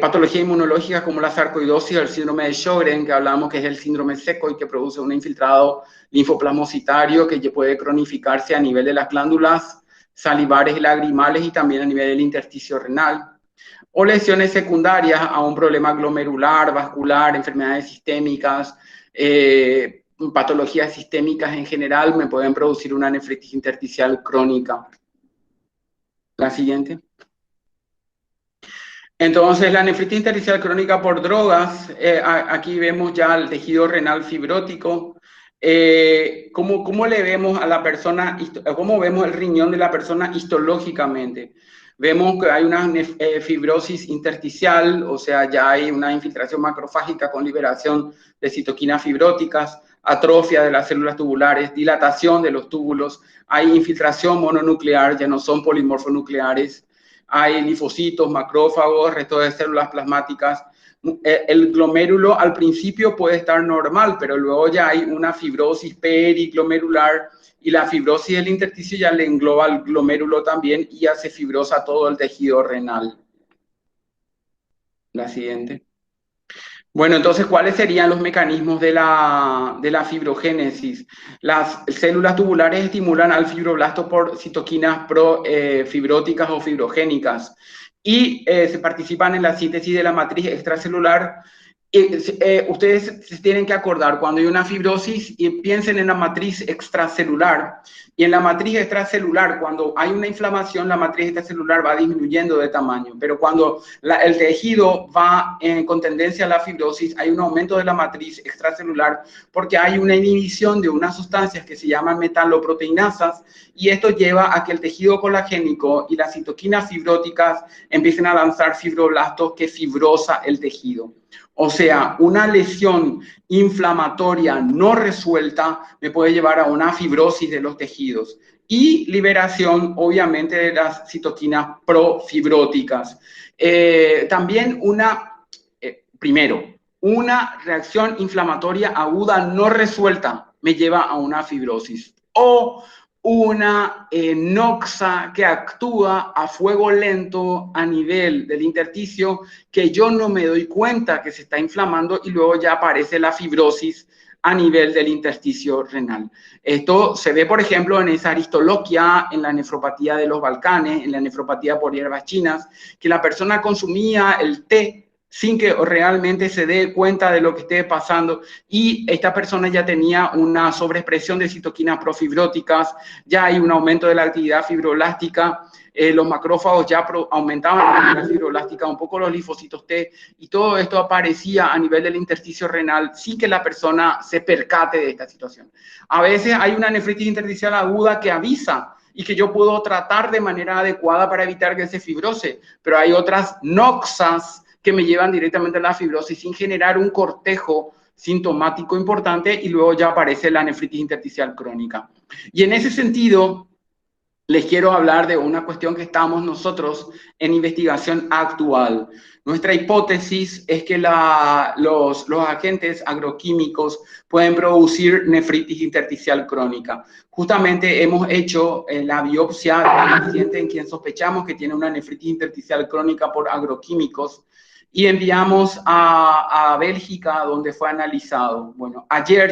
Patología inmunológica como la sarcoidosis o el síndrome de Sjögren, que hablamos que es el síndrome seco y que produce un infiltrado linfoplasmocitario que puede cronificarse a nivel de las glándulas salivares y lagrimales y también a nivel del intersticio renal. O lesiones secundarias a un problema glomerular, vascular, enfermedades sistémicas, patologías sistémicas en general me pueden producir una nefritis intersticial crónica. La siguiente. Entonces, la nefritis intersticial crónica por drogas, aquí vemos ya el tejido renal fibrótico. ¿Cómo le vemos a la persona, cómo vemos el riñón de la persona histológicamente? Vemos que hay una fibrosis intersticial, o sea, ya hay una infiltración macrofágica con liberación de citoquinas fibróticas, atrofia de las células tubulares, dilatación de los túbulos, hay infiltración mononuclear, ya no son polimorfonucleares, hay linfocitos, macrófagos, restos de células plasmáticas. El glomérulo al principio puede estar normal, pero luego ya hay una fibrosis periglomerular y la fibrosis del intersticio ya le engloba al glomérulo también y hace fibrosa todo el tejido renal. La siguiente. Bueno, entonces, ¿cuáles serían los mecanismos de la fibrogénesis? Las células tubulares estimulan al fibroblasto por citoquinas fibróticas o fibrogénicas y se participan en la síntesis de la matriz extracelular. Ustedes se tienen que acordar, cuando hay una fibrosis, y piensen en la matriz extracelular. Y en la matriz extracelular, cuando hay una inflamación, la matriz extracelular va disminuyendo de tamaño. Pero cuando el tejido va con tendencia a la fibrosis, hay un aumento de la matriz extracelular porque hay una inhibición de unas sustancias que se llaman metaloproteinasas y esto lleva a que el tejido colagénico y las citoquinas fibróticas empiecen a lanzar fibroblastos que fibrosa el tejido. O sea, una lesión inflamatoria no resuelta me puede llevar a una fibrosis de los tejidos y liberación, obviamente, de las citoquinas profibróticas. También primero, una reacción inflamatoria aguda no resuelta me lleva a una fibrosis o una noxa que actúa a fuego lento a nivel del intersticio que yo no me doy cuenta que se está inflamando y luego ya aparece la fibrosis a nivel del intersticio renal. Esto se ve, por ejemplo, en esa aristoloquia, en la nefropatía de los Balcanes, en la nefropatía por hierbas chinas, que la persona consumía el té sin que realmente se dé cuenta de lo que esté pasando y esta persona ya tenía una sobreexpresión de citoquinas profibróticas, ya hay un aumento de la actividad fibroblástica, los macrófagos ya aumentaban la actividad fibroblástica, un poco los linfocitos T y todo esto aparecía a nivel del intersticio renal sin que la persona se percate de esta situación. A veces hay una nefritis intersticial aguda que avisa y que yo puedo tratar de manera adecuada para evitar que se fibrose, pero hay otras noxas que me llevan directamente a la fibrosis sin generar un cortejo sintomático importante y luego ya aparece la nefritis intersticial crónica. Y en ese sentido, les quiero hablar de una cuestión que estamos nosotros en investigación actual. Nuestra hipótesis es que los agentes agroquímicos pueden producir nefritis intersticial crónica. Justamente hemos hecho la biopsia de un paciente en quien sospechamos que tiene una nefritis intersticial crónica por agroquímicos y enviamos a Bélgica, donde fue analizado. Bueno, ayer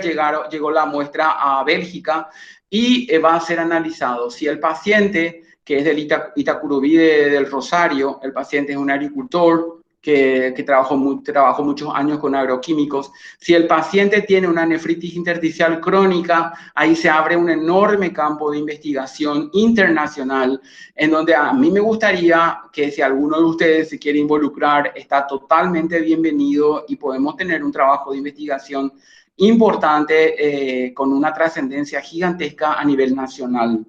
llegó la muestra a Bélgica y va a ser analizado. Si el paciente, que es del Itacurubí del Rosario, el paciente es un agricultor que trabajó muchos años con agroquímicos, si el paciente tiene una nefritis intersticial crónica, ahí se abre un enorme campo de investigación internacional, en donde a mí me gustaría que si alguno de ustedes se quiere involucrar, está totalmente bienvenido y podemos tener un trabajo de investigación importante con una trascendencia gigantesca a nivel nacional.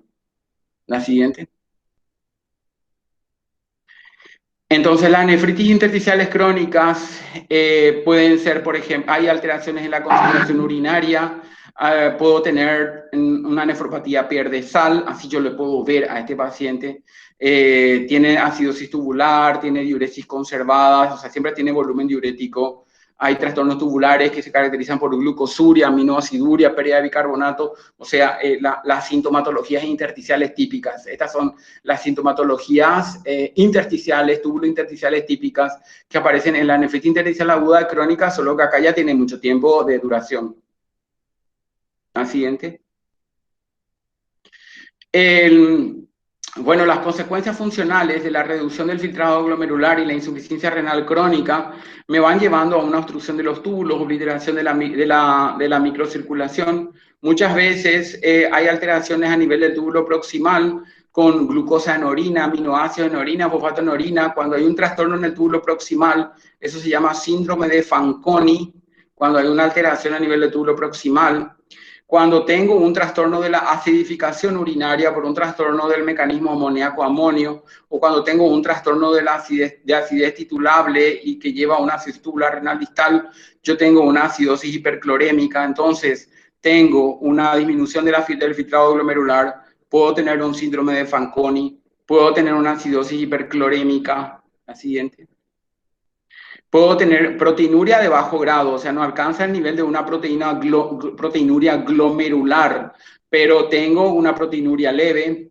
La siguiente. Entonces, las nefritis intersticiales crónicas pueden ser, por ejemplo, hay alteraciones en la concentración urinaria, puedo tener una nefropatía pierde sal, así yo le puedo ver a este paciente, tiene acidosis tubular, tiene diuresis conservadas, o sea, siempre tiene volumen diurético. Hay trastornos tubulares que se caracterizan por glucosuria, aminoaciduria, pérdida de bicarbonato, o sea, las sintomatologías intersticiales típicas. Estas son las sintomatologías intersticiales, tubulointersticiales típicas que aparecen en la nefritis intersticial aguda crónica, solo que acá ya tiene mucho tiempo de duración. La siguiente. Bueno, las consecuencias funcionales de la reducción del filtrado glomerular y la insuficiencia renal crónica me van llevando a una obstrucción de los túbulos, obliteración de la microcirculación. Muchas veces hay alteraciones a nivel del túbulo proximal con glucosa en orina, aminoácidos en orina, fosfato en orina. Cuando hay un trastorno en el túbulo proximal, eso se llama síndrome de Fanconi, cuando hay una alteración a nivel del túbulo proximal. Cuando tengo un trastorno de la acidificación urinaria por un trastorno del mecanismo amoníaco-amonio, o cuando tengo un trastorno de acidez titulable y que lleva a una fístula renal distal, yo tengo una acidosis hiperclorémica, entonces tengo una disminución del filtrado glomerular, puedo tener un síndrome de Fanconi, puedo tener una acidosis hiperclorémica. La siguiente. Puedo tener proteinuria de bajo grado, o sea, no alcanza el nivel de una proteinuria glomerular, pero tengo una proteinuria leve.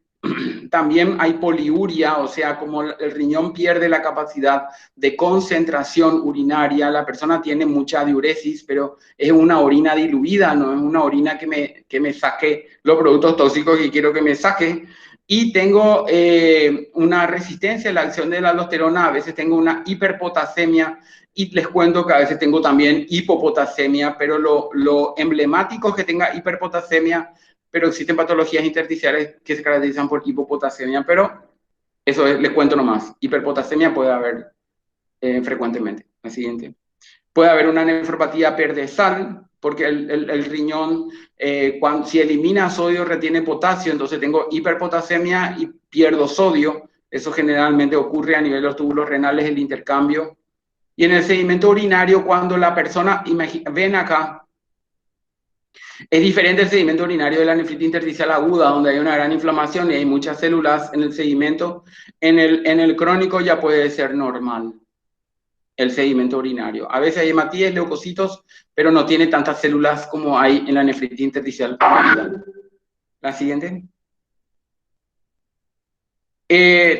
También hay poliuria, o sea, como el riñón pierde la capacidad de concentración urinaria, la persona tiene mucha diuresis, pero es una orina diluida, no es una orina que me saque los productos tóxicos que quiero que me saque. Y tengo una resistencia a la acción de la aldosterona, a veces tengo una hiperpotasemia y les cuento que a veces tengo también hipopotasemia, pero lo emblemático es que tenga hiperpotasemia, pero existen patologías intersticiales que se caracterizan por hipopotasemia, pero eso les cuento nomás. Hiperpotasemia puede haber frecuentemente. La siguiente. Puede haber una nefropatía pierde sal, porque el riñón, si elimina sodio, retiene potasio, entonces tengo hiperpotasemia y pierdo sodio. Eso generalmente ocurre a nivel de los túbulos renales, el intercambio. Y en el sedimento urinario, cuando la persona, ven acá, es diferente el sedimento urinario de la nefritis intersticial aguda, donde hay una gran inflamación y hay muchas células en el sedimento. En el crónico ya puede ser normal el sedimento urinario. A veces hay hematíes, leucocitos, pero no tiene tantas células como hay en la nefritis intersticial aguda. La siguiente.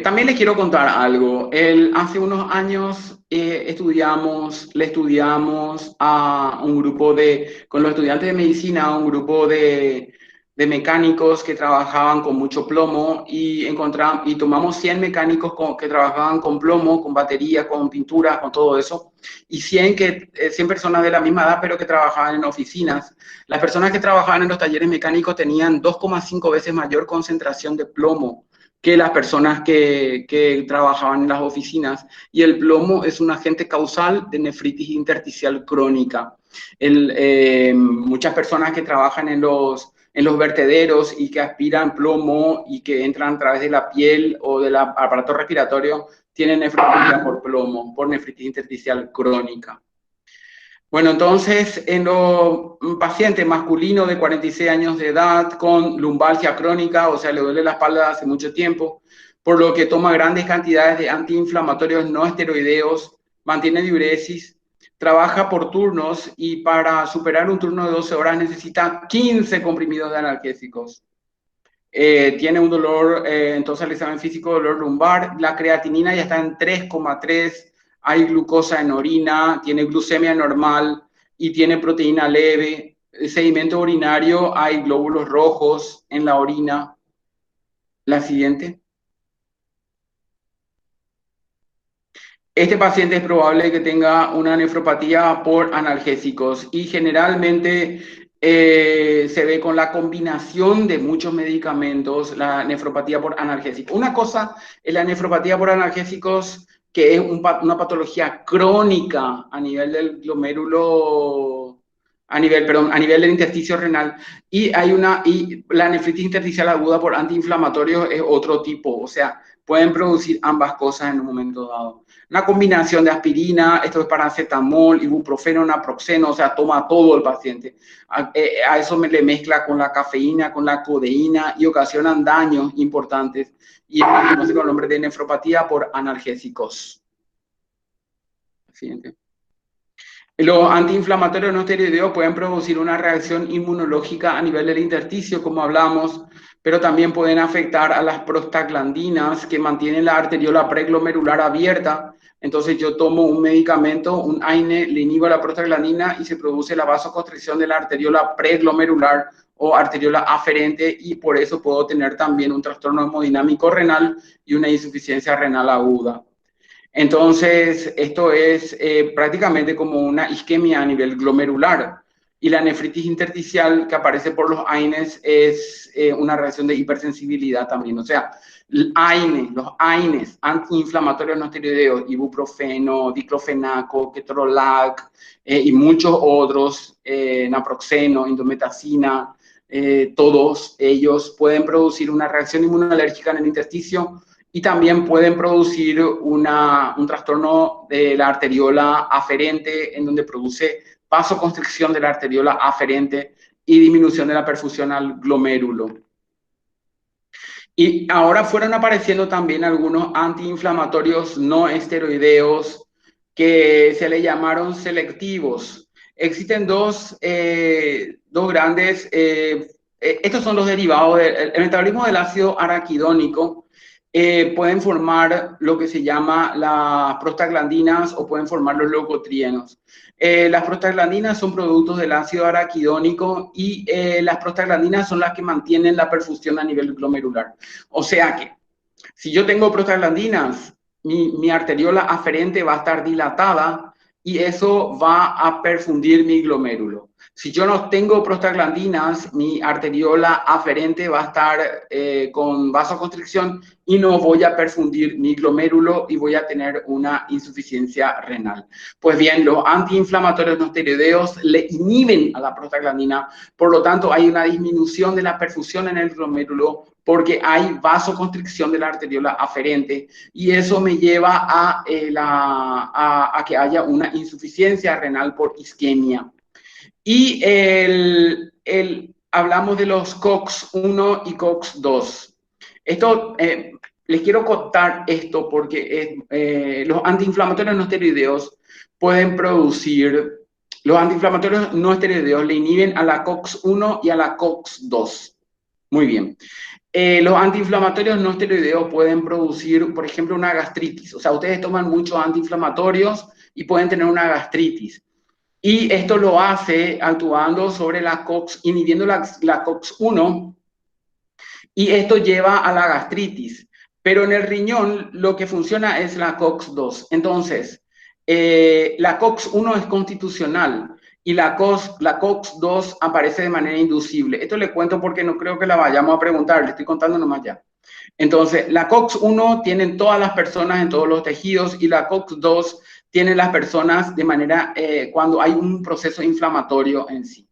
También les quiero contar algo. Hace unos años le estudiamos a un grupo con los estudiantes de medicina, a un grupo de mecánicos que trabajaban con mucho plomo y tomamos 100 mecánicos que trabajaban con plomo, con baterías, con pintura, con todo eso, y 100 personas de la misma edad, pero que trabajaban en oficinas. Las personas que trabajaban en los talleres mecánicos tenían 2,5 veces mayor concentración de plomo que las personas que trabajaban en las oficinas. Y el plomo es un agente causal de nefritis intersticial crónica. Muchas personas que trabajan en los vertederos y que aspiran plomo y que entran a través de la piel o del aparato respiratorio tienen nefropatía por plomo, por nefritis intersticial crónica. Bueno, entonces, en los pacientes masculinos de 46 años de edad con lumbalgia crónica, o sea, le duele la espalda hace mucho tiempo, por lo que toma grandes cantidades de antiinflamatorios no esteroideos, mantiene diuresis, trabaja por turnos y para superar un turno de 12 horas necesita 15 comprimidos de analgésicos. Tiene un dolor, entonces el examen físico, dolor lumbar, la creatinina ya está en 3,3, hay glucosa en orina, tiene glucemia normal y tiene proteína leve, sedimento urinario, hay glóbulos rojos en la orina. La siguiente. Este paciente es probable que tenga una nefropatía por analgésicos y generalmente se ve con la combinación de muchos medicamentos la nefropatía por analgésicos. Una cosa es la nefropatía por analgésicos, que es una patología crónica a nivel del glomérulo, a nivel del intersticio renal, y la nefritis intersticial aguda por antiinflamatorios es otro tipo, o sea, pueden producir ambas cosas en un momento dado. Una combinación de aspirina, esto es paracetamol, ibuprofeno, naproxeno, o sea, toma todo el paciente. A eso le mezcla con la cafeína, con la codeína y ocasionan daños importantes. Y se conoce con el nombre de nefropatía por analgésicos. Siguiente. Los antiinflamatorios no esteroideos pueden producir una reacción inmunológica a nivel del intersticio, como hablamos, pero también pueden afectar a las prostaglandinas que mantienen la arteriola preglomerular abierta. Entonces yo tomo un medicamento, un AINE, le inhibo la prostaglandina y se produce la vasoconstricción de la arteriola preglomerular o arteriola aferente, y por eso puedo tener también un trastorno hemodinámico renal y una insuficiencia renal aguda. Entonces, esto es prácticamente como una isquemia a nivel glomerular. Y la nefritis intersticial que aparece por los AINES es una reacción de hipersensibilidad también. O sea, los AINES, antiinflamatorios no esteroideos, ibuprofeno, diclofenaco, ketorolac y muchos otros, naproxeno, indometacina, todos ellos pueden producir una reacción inmunológica en el intersticio y también pueden producir un trastorno de la arteriola aferente, en donde produce vasoconstricción de la arteriola aferente y disminución de la perfusión al glomérulo. Y ahora fueron apareciendo también algunos antiinflamatorios no esteroideos que se le llamaron selectivos. Existen dos grandes, estos son los derivados del metabolismo del ácido araquidónico. Pueden formar lo que se llama las prostaglandinas o pueden formar los leucotrienos. Las prostaglandinas son productos del ácido araquidónico y las prostaglandinas son las que mantienen la perfusión a nivel glomerular. O sea que si yo tengo prostaglandinas, mi arteriola aferente va a estar dilatada y eso va a perfundir mi glomérulo. Si yo no tengo prostaglandinas, mi arteriola aferente va a estar con vasoconstricción y no voy a perfundir mi glomérulo y voy a tener una insuficiencia renal. Pues bien, los antiinflamatorios no esteroideos le inhiben a la prostaglandina, por lo tanto hay una disminución de la perfusión en el glomérulo porque hay vasoconstricción de la arteriola aferente y eso me lleva a que haya una insuficiencia renal por isquemia. Y hablamos de los COX-1 y COX-2. Esto, les quiero contar esto porque los antiinflamatorios no esteroideos pueden producir, los antiinflamatorios no esteroideos le inhiben a la COX-1 y a la COX-2. Muy bien. Los antiinflamatorios no esteroideos pueden producir, por ejemplo, una gastritis. O sea, ustedes toman muchos antiinflamatorios y pueden tener una gastritis. Y esto lo hace actuando sobre la COX, inhibiendo la COX-1, y esto lleva a la gastritis. Pero en el riñón lo que funciona es la COX-2. Entonces, la COX-1 es constitucional y la COX-2 aparece de manera inducible. Esto le cuento porque no creo que la vayamos a preguntar, le estoy contando nomás ya. Entonces, la COX-1 tienen todas las personas en todos los tejidos y la COX-2 tienen las personas de manera cuando hay un proceso inflamatorio en sí.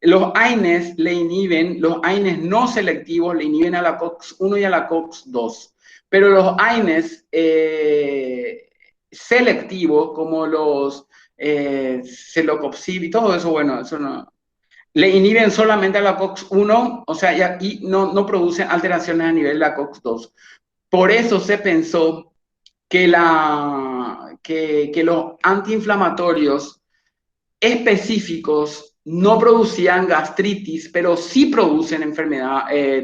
Los AINES le inhiben, los AINES no selectivos le inhiben a la COX-1 y a la COX-2, pero los AINES selectivos, como los celecoxib y todo eso, bueno, eso no. Le inhiben solamente a la COX-1, o sea, y no producen alteraciones a nivel de la COX-2. Por eso se pensó que los antiinflamatorios específicos no producían gastritis, pero sí producen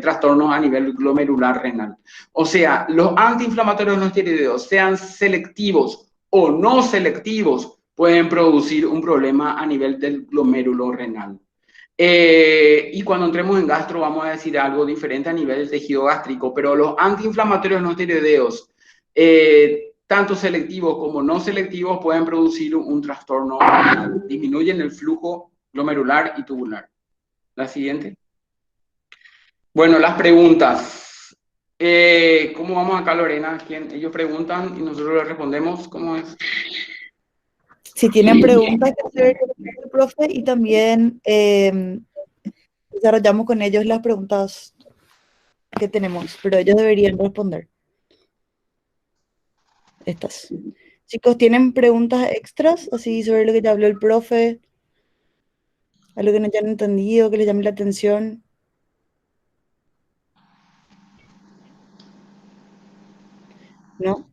trastornos a nivel glomerular renal. O sea, los antiinflamatorios no esteroideos, sean selectivos o no selectivos, pueden producir un problema a nivel del glomérulo renal. Y cuando entremos en gastro vamos a decir algo diferente a nivel del tejido gástrico, pero los antiinflamatorios no esteroideos, tanto selectivos como no selectivos, pueden producir un trastorno renal. Disminuyen el flujo glomerular y tubular. La siguiente. Bueno, las preguntas. ¿Cómo vamos acá, Lorena? Ellos preguntan y nosotros les respondemos. ¿Cómo es? Si tienen preguntas que hacer el profe y también desarrollamos con ellos las preguntas que tenemos, pero ellos deberían responder estas. Chicos, ¿tienen preguntas extras así sobre lo que ya habló el profe? ¿Algo que no hayan entendido, que les llame la atención? ¿No?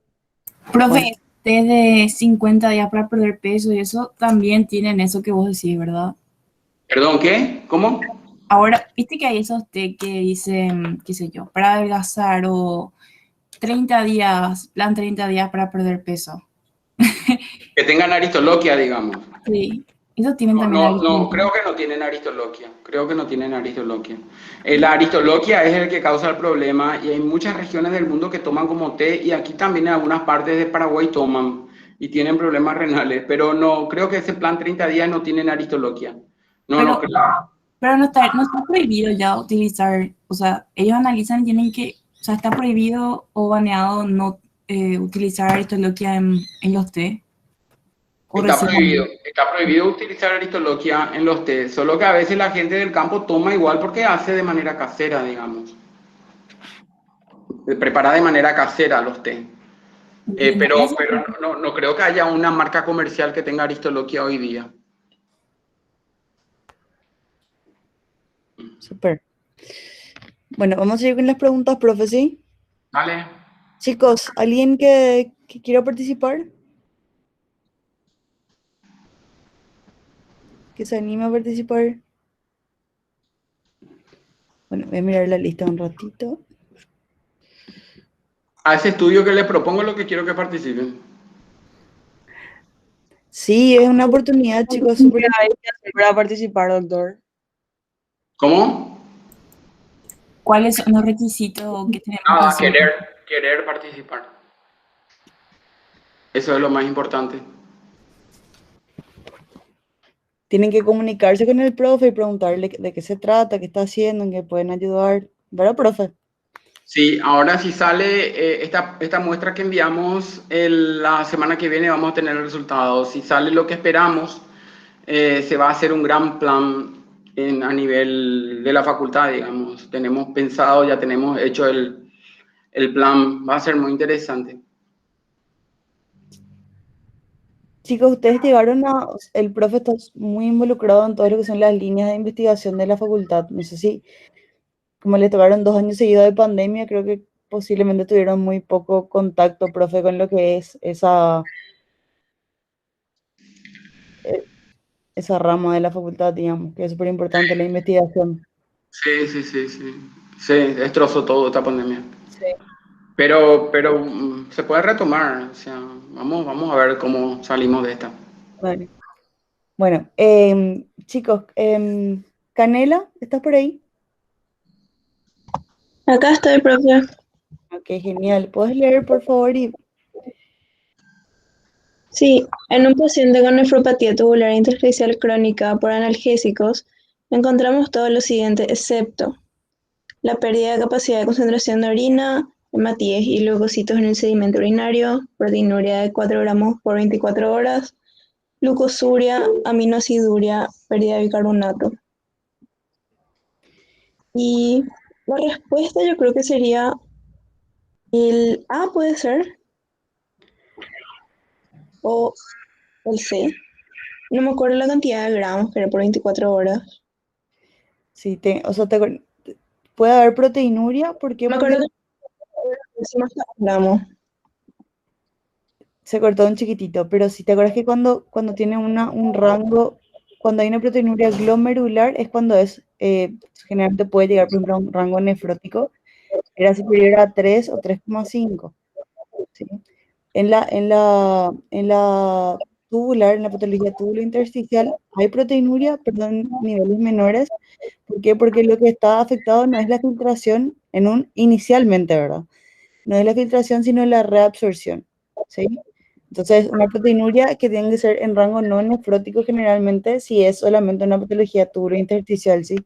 Profe, Bueno, de 50 días para perder peso y eso también tienen eso que vos decís, ¿verdad? ¿Perdón, qué? ¿Cómo? Ahora, viste que hay esos té que dicen, qué sé yo, para adelgazar o 30 días, plan 30 días para perder peso. Que tengan aristoloquia, digamos. Sí, eso tienen No, también no, no, agricultura. creo que no tienen aristoloquia. Creo que no tienen aristoloquia. La aristoloquia es el que causa el problema y hay muchas regiones del mundo que toman como té y aquí también en algunas partes de Paraguay toman y tienen problemas renales, pero no, creo que ese plan 30 días no tienen aristoloquia. No, no Pero, creo. pero no está prohibido ya utilizar, o sea, ellos analizan, tienen que, o sea, está prohibido o baneado no utilizar aristoloquia en los té o recién. Está prohibido utilizar aristoloquia en los té, solo que a veces la gente del campo toma igual porque hace de manera casera, digamos. Prepara de manera casera los té. Entiendo. Pero no creo que haya una marca comercial que tenga aristoloquia hoy día. súper. Bueno, vamos a seguir con las preguntas, profe, ¿sí? Vale. Chicos, ¿alguien que quiera participar? ¿Que se anime a participar? Bueno, voy a mirar la lista un ratito. A ese estudio que les propongo lo que quiero que participen. Sí, es una oportunidad, chicos, súper ¿Qué hay que hacer para participar, doctor? ¿Cómo? ¿Cuáles son los requisitos que tenemos que Nada, hacer? querer participar. Eso es lo más importante. Tienen que comunicarse con el profe y preguntarle de qué se trata, qué está haciendo, en qué pueden ayudar. ¿Verdad, profe? Sí, ahora si sale esta muestra que enviamos la semana que viene vamos a tener el resultado. Si sale lo que esperamos, se va a hacer un gran plan a nivel de la facultad, digamos. Tenemos pensado, ya tenemos hecho el plan, va a ser muy interesante. Chicos, ustedes llegaron a... El profe está muy involucrado en todo lo que son las líneas de investigación de la facultad. No sé si, como le tocaron 2 años seguidos de pandemia, creo que posiblemente tuvieron muy poco contacto, profe, con lo que es eh, esa rama de la facultad, digamos, que es súper importante la investigación. Sí. Se destrozó todo esta pandemia. Sí. Pero se puede retomar. O sea, vamos a ver cómo salimos de esta. Vale. Bueno, chicos, Canela, ¿estás por ahí? Acá estoy, profe. Ok, genial. ¿Puedes leer, por favor? Sí, en un paciente con nefropatía tubular intersticial crónica por analgésicos, encontramos todo lo siguiente, excepto la pérdida de capacidad de concentración de orina, hematíes y leucocitos en el sedimento urinario, proteinuria de 4 gramos por 24 horas, glucosuria, aminoaciduria, pérdida de bicarbonato. Y la respuesta yo creo que sería el A, puede ser, o el C. No me acuerdo la cantidad de gramos, que era por 24 horas. Sí, o sea, puede haber proteinuria, ¿por qué? Me Porque acuerdo que hicimos hasta un gramo. se cortó un chiquitito, pero si te acuerdas que cuando tiene un rango, cuando hay una proteinuria glomerular es cuando generalmente puede llegar, por ejemplo, a un rango nefrótico, era superior a 3 o 3,5, ¿sí? En la tubular, en la patología tubulointersticial, hay proteinuria, pero en niveles menores. ¿Por qué? Porque lo que está afectado no es la filtración inicialmente, ¿verdad? No es la filtración, sino la reabsorción, ¿sí? Entonces, una proteinuria que tiene que ser en rango no nefrótico generalmente, si es solamente una patología tubulointersticial, ¿sí?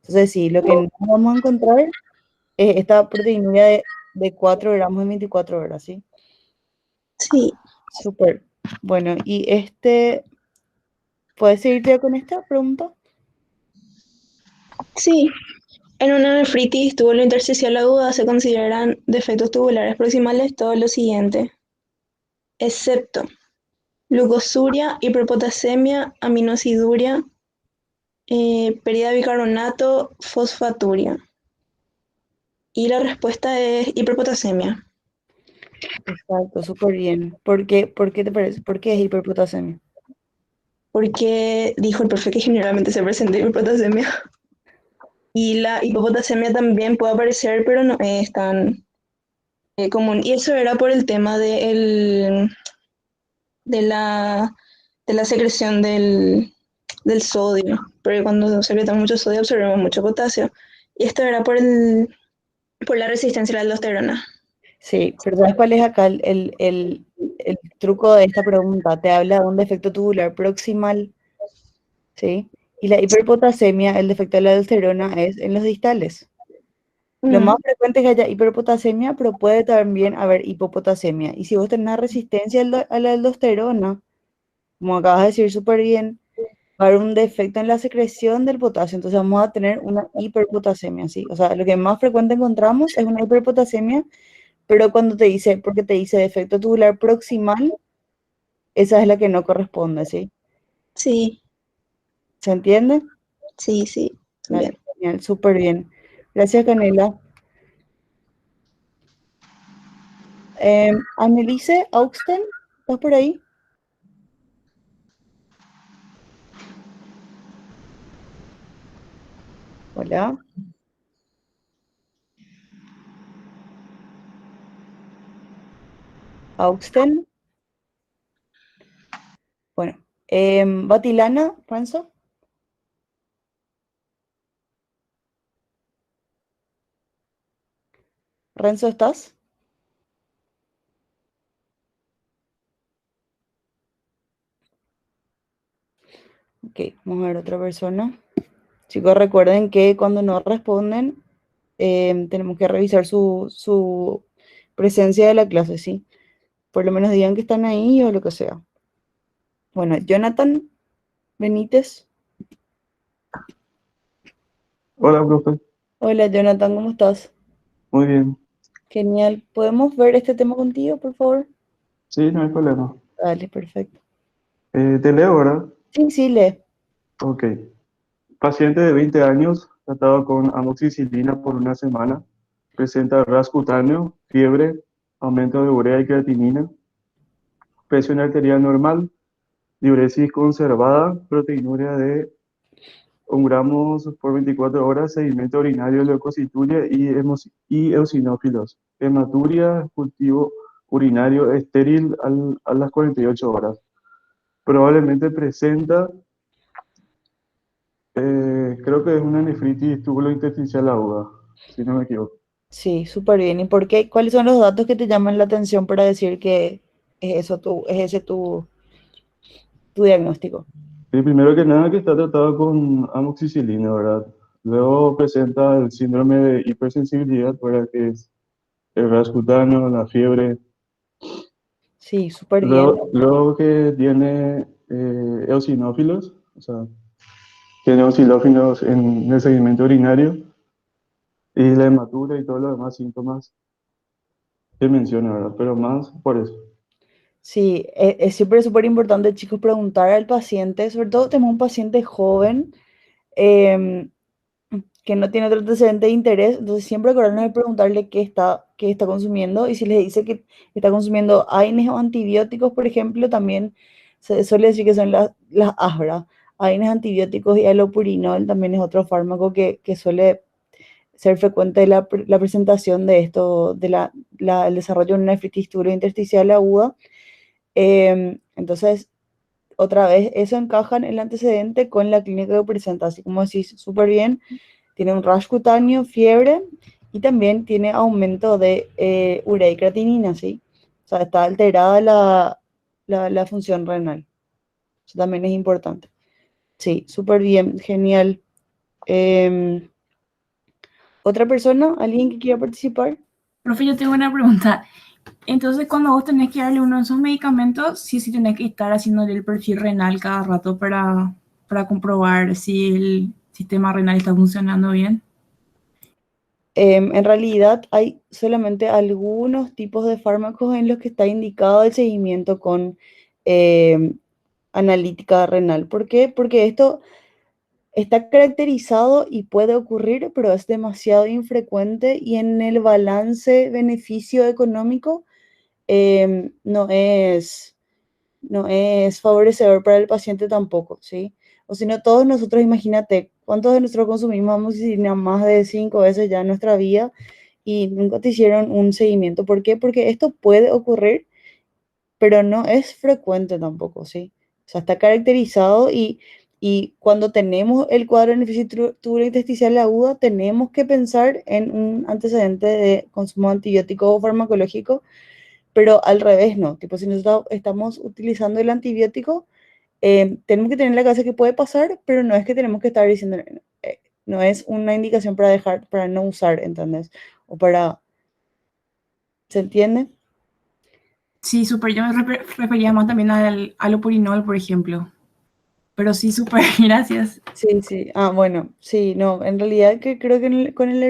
Entonces, sí, lo que no vamos a encontrar es esta proteinuria de 4 gramos en 24 horas, ¿sí? Sí, Súper. Bueno, y ¿puedes seguirte con esta pregunta? sí. En una nefritis tubulointersticial aguda se consideran defectos tubulares proximales todo lo siguiente, excepto glucosuria, hiperpotasemia, aminosiduria, pérdida de bicarbonato, fosfaturia. Y la respuesta es hiperpotasemia, Exacto, súper bien. ¿Por qué te parece? ¿Por qué es hiperpotasemia? porque dijo el profe que generalmente se presenta hiperpotasemia. Y la hipopotasemia también puede aparecer, pero no es tan común. Y eso era por el tema de la, de la secreción del sodio, porque cuando secreta mucho sodio absorbemos mucho potasio. Y esto era por la resistencia a la aldosterona. Sí, pero ¿sabes cuál es acá el truco de esta pregunta? Te habla de un defecto tubular proximal, ¿sí? Y la hiperpotasemia, el defecto de la aldosterona es en los distales. Lo más Mm, frecuente es que haya hiperpotasemia, pero puede también haber hipopotasemia. Y si vos tenés una resistencia a la aldosterona, como acabas de decir súper bien, va a haber un defecto en la secreción del potasio. Entonces vamos a tener una hiperpotasemia, ¿sí? O sea, lo que más frecuente encontramos es una hiperpotasemia, pero porque te dice defecto tubular proximal, esa es la que no corresponde, ¿sí? sí, ¿Se entiende? sí, sí, Dale, bien. genial, súper bien. Gracias, Canela. Anneliese Auxten, ¿estás por ahí? Hola, Auxten. Bueno, Batilana, Renzo. Renzo, ¿estás? Ok, vamos a ver otra persona. Chicos, recuerden que cuando no responden, tenemos que revisar su presencia de la clase, ¿sí? Por lo menos digan que están ahí o lo que sea. Bueno, Jonathan Benítez. Hola, profe. Hola, Jonathan, ¿cómo estás? Muy bien. Genial. ¿Podemos ver este tema contigo, por favor? Sí, no hay problema. Dale, perfecto. Te leo, ¿verdad? Sí, sí, lee. Ok. Paciente de 20 años, tratado con amoxicilina por una semana. Presenta ras cutáneo, fiebre, aumento de urea y creatinina, presión arterial normal, diuresis conservada, proteinuria de 1 gramos por 24 horas, sedimento urinario, leucocituria y eosinófilos. Hematuria, cultivo urinario estéril a las 48 horas. Probablemente presenta, creo que es una nefritis tubulointersticial aguda, si no me equivoco. Sí, súper bien. ¿Y por qué? ¿Cuáles son los datos que te llaman la atención para decir que es ese tu diagnóstico? Y primero que nada que está tratado con amoxicilina, ¿verdad? Luego presenta el síndrome de hipersensibilidad, ¿verdad? Que es el ras cutáneo, la fiebre. Sí, súper bien. Luego que tiene eosinófilos, o sea, tiene eosinófilos en el segmento urinario y la hematura y todos los demás síntomas que menciona, ¿verdad? Pero más por eso. Sí, es siempre súper importante, chicos, preguntar al paciente, sobre todo tenemos un paciente joven em, que no tiene otro antecedente de interés, entonces siempre acordarnos de preguntarle qué está consumiendo y si les dice que está consumiendo AINES o antibióticos, por ejemplo, también se suele decir que son las ASBRA, AINES, antibióticos y alopurinol también es otro fármaco que suele ser frecuente la presentación de esto, de el desarrollo de una nefritis tubulointersticial aguda. Entonces, otra vez, eso encaja en el antecedente con la clínica que presenta, así como decís, súper bien, tiene un rash cutáneo, fiebre y también tiene aumento de urea y creatinina, ¿sí? O sea, está alterada la función renal. Eso también es importante. Sí, súper bien, genial. Em, ¿Otra persona? ¿Alguien que quiera participar? Profe, yo tengo una pregunta. Entonces, cuando vos tenés que darle uno de esos medicamentos, sí, sí tenés que estar haciéndole el perfil renal cada rato para comprobar si el sistema renal está funcionando bien. En realidad hay solamente algunos tipos de fármacos en los que está indicado el seguimiento con analítica renal. ¿Por qué? Porque esto está caracterizado y puede ocurrir, pero es demasiado infrecuente y en el balance beneficio económico no es favorecedor para el paciente tampoco, ¿sí? O si no, todos nosotros, imagínate, ¿cuántos de nosotros consumimos amoxicilina más de 5 veces ya en nuestra vida y nunca te hicieron un seguimiento? ¿Por qué? Porque esto puede ocurrir, pero no es frecuente tampoco, ¿sí? O sea, está caracterizado y cuando tenemos el cuadro de nefritis tubulointersticial aguda, tenemos que pensar en un antecedente de consumo antibiótico o farmacológico, pero al revés no. Tipo, si nosotros estamos utilizando el antibiótico, tenemos que tener en la cabeza que puede pasar, pero no es que tenemos que estar diciendo, no es una indicación para dejar, para no usar, ¿entendés? O para, ¿se entiende? Sí, súper. Yo me refería más también al alopurinol, por ejemplo. Pero sí, súper, gracias. Sí, sí. Ah, bueno, sí, no, en realidad que creo que con el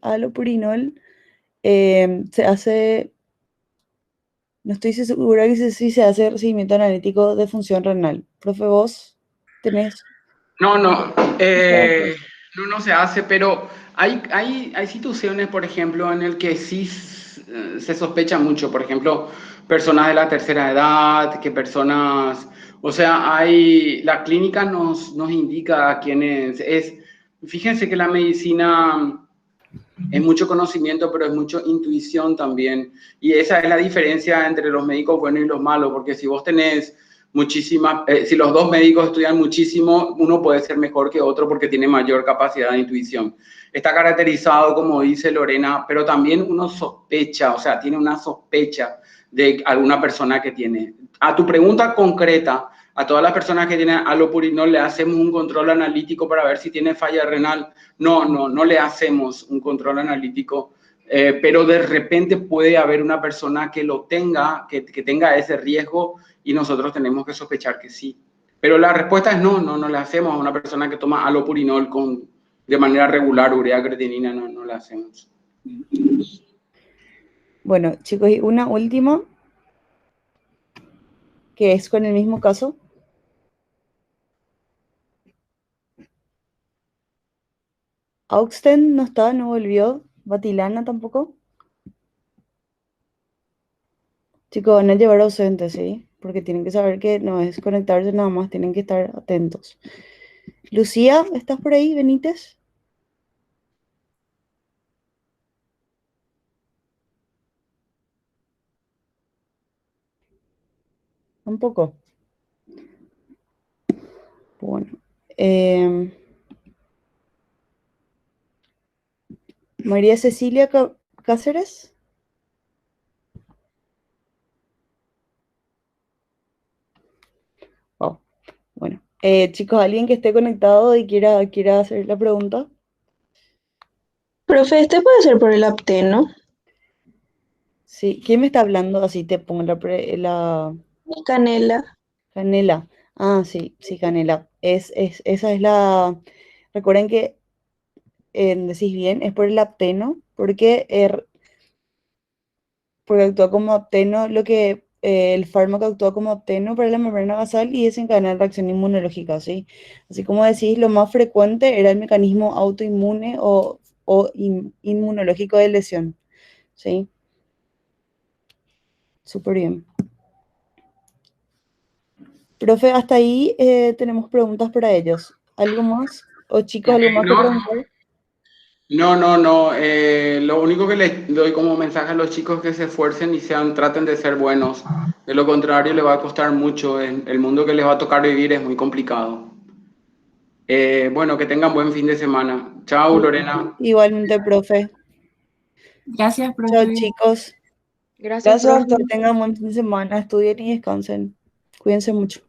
alopurinol se hace, no estoy segura que si se hace seguimiento analítico de función renal. Profe, vos tenés... No, no, se hace. no se hace, pero hay situaciones, por ejemplo, en el que sí se sospecha mucho, por ejemplo, personas de la tercera edad, que personas, o sea, la clínica nos indica a quiénes fíjense que la medicina es mucho conocimiento, pero es mucho intuición también. Y esa es la diferencia entre los médicos buenos y los malos, porque si vos tenés si los dos médicos estudian muchísimo, uno puede ser mejor que otro porque tiene mayor capacidad de intuición. Está caracterizado, como dice Lorena, pero también uno sospecha, o sea, tiene una sospecha de alguna persona que tiene. A tu pregunta concreta, a todas las personas que tienen alopurinol le hacemos un control analítico para ver si tiene falla renal. No le hacemos un control analítico, pero de repente puede haber una persona que lo tenga, que tenga ese riesgo y nosotros tenemos que sospechar que sí. Pero la respuesta es no le hacemos a una persona que toma alopurinol de manera regular, urea creatinina, no le hacemos. Bueno, chicos, y una última, que es con el mismo caso. Auxten no está, no volvió. Batilana tampoco. Chicos, van a llevar ausentes, ¿sí? Porque tienen que saber que no es conectarse nada más, tienen que estar atentos. Lucía, ¿estás por ahí, Benítez? Un poco. Bueno. em, María Cecilia Cáceres. Oh, bueno. Chicos, alguien que esté conectado y quiera hacer la pregunta. Profe, este puede ser por el apteno. Sí, ¿quién me está hablando? Así te pongo la Canela. Canela. Ah, sí, sí, Canela. Esa es la. Recuerden que decís bien, es por el apteno, porque actúa como apteno, lo que el fármaco actúa como tenue para la membrana basal y desencadena reacción inmunológica, ¿sí? Así como decís, lo más frecuente era el mecanismo autoinmune o inmunológico de lesión, ¿sí? Súper bien. Profe, hasta ahí tenemos preguntas para ellos. ¿Algo más? ¿O chicos, algo más que No, preguntar? no. Lo único que les doy como mensaje a los chicos es que se esfuercen y traten de ser buenos. De lo contrario, les va a costar mucho. El mundo que les va a tocar vivir es muy complicado. Bueno, que tengan buen fin de semana. Chao, Lorena. Igualmente, profe. Gracias, Chao, profe. chicos. Gracias, Gracias, que profe. tengan buen fin de semana. Estudien y descansen. Cuídense mucho.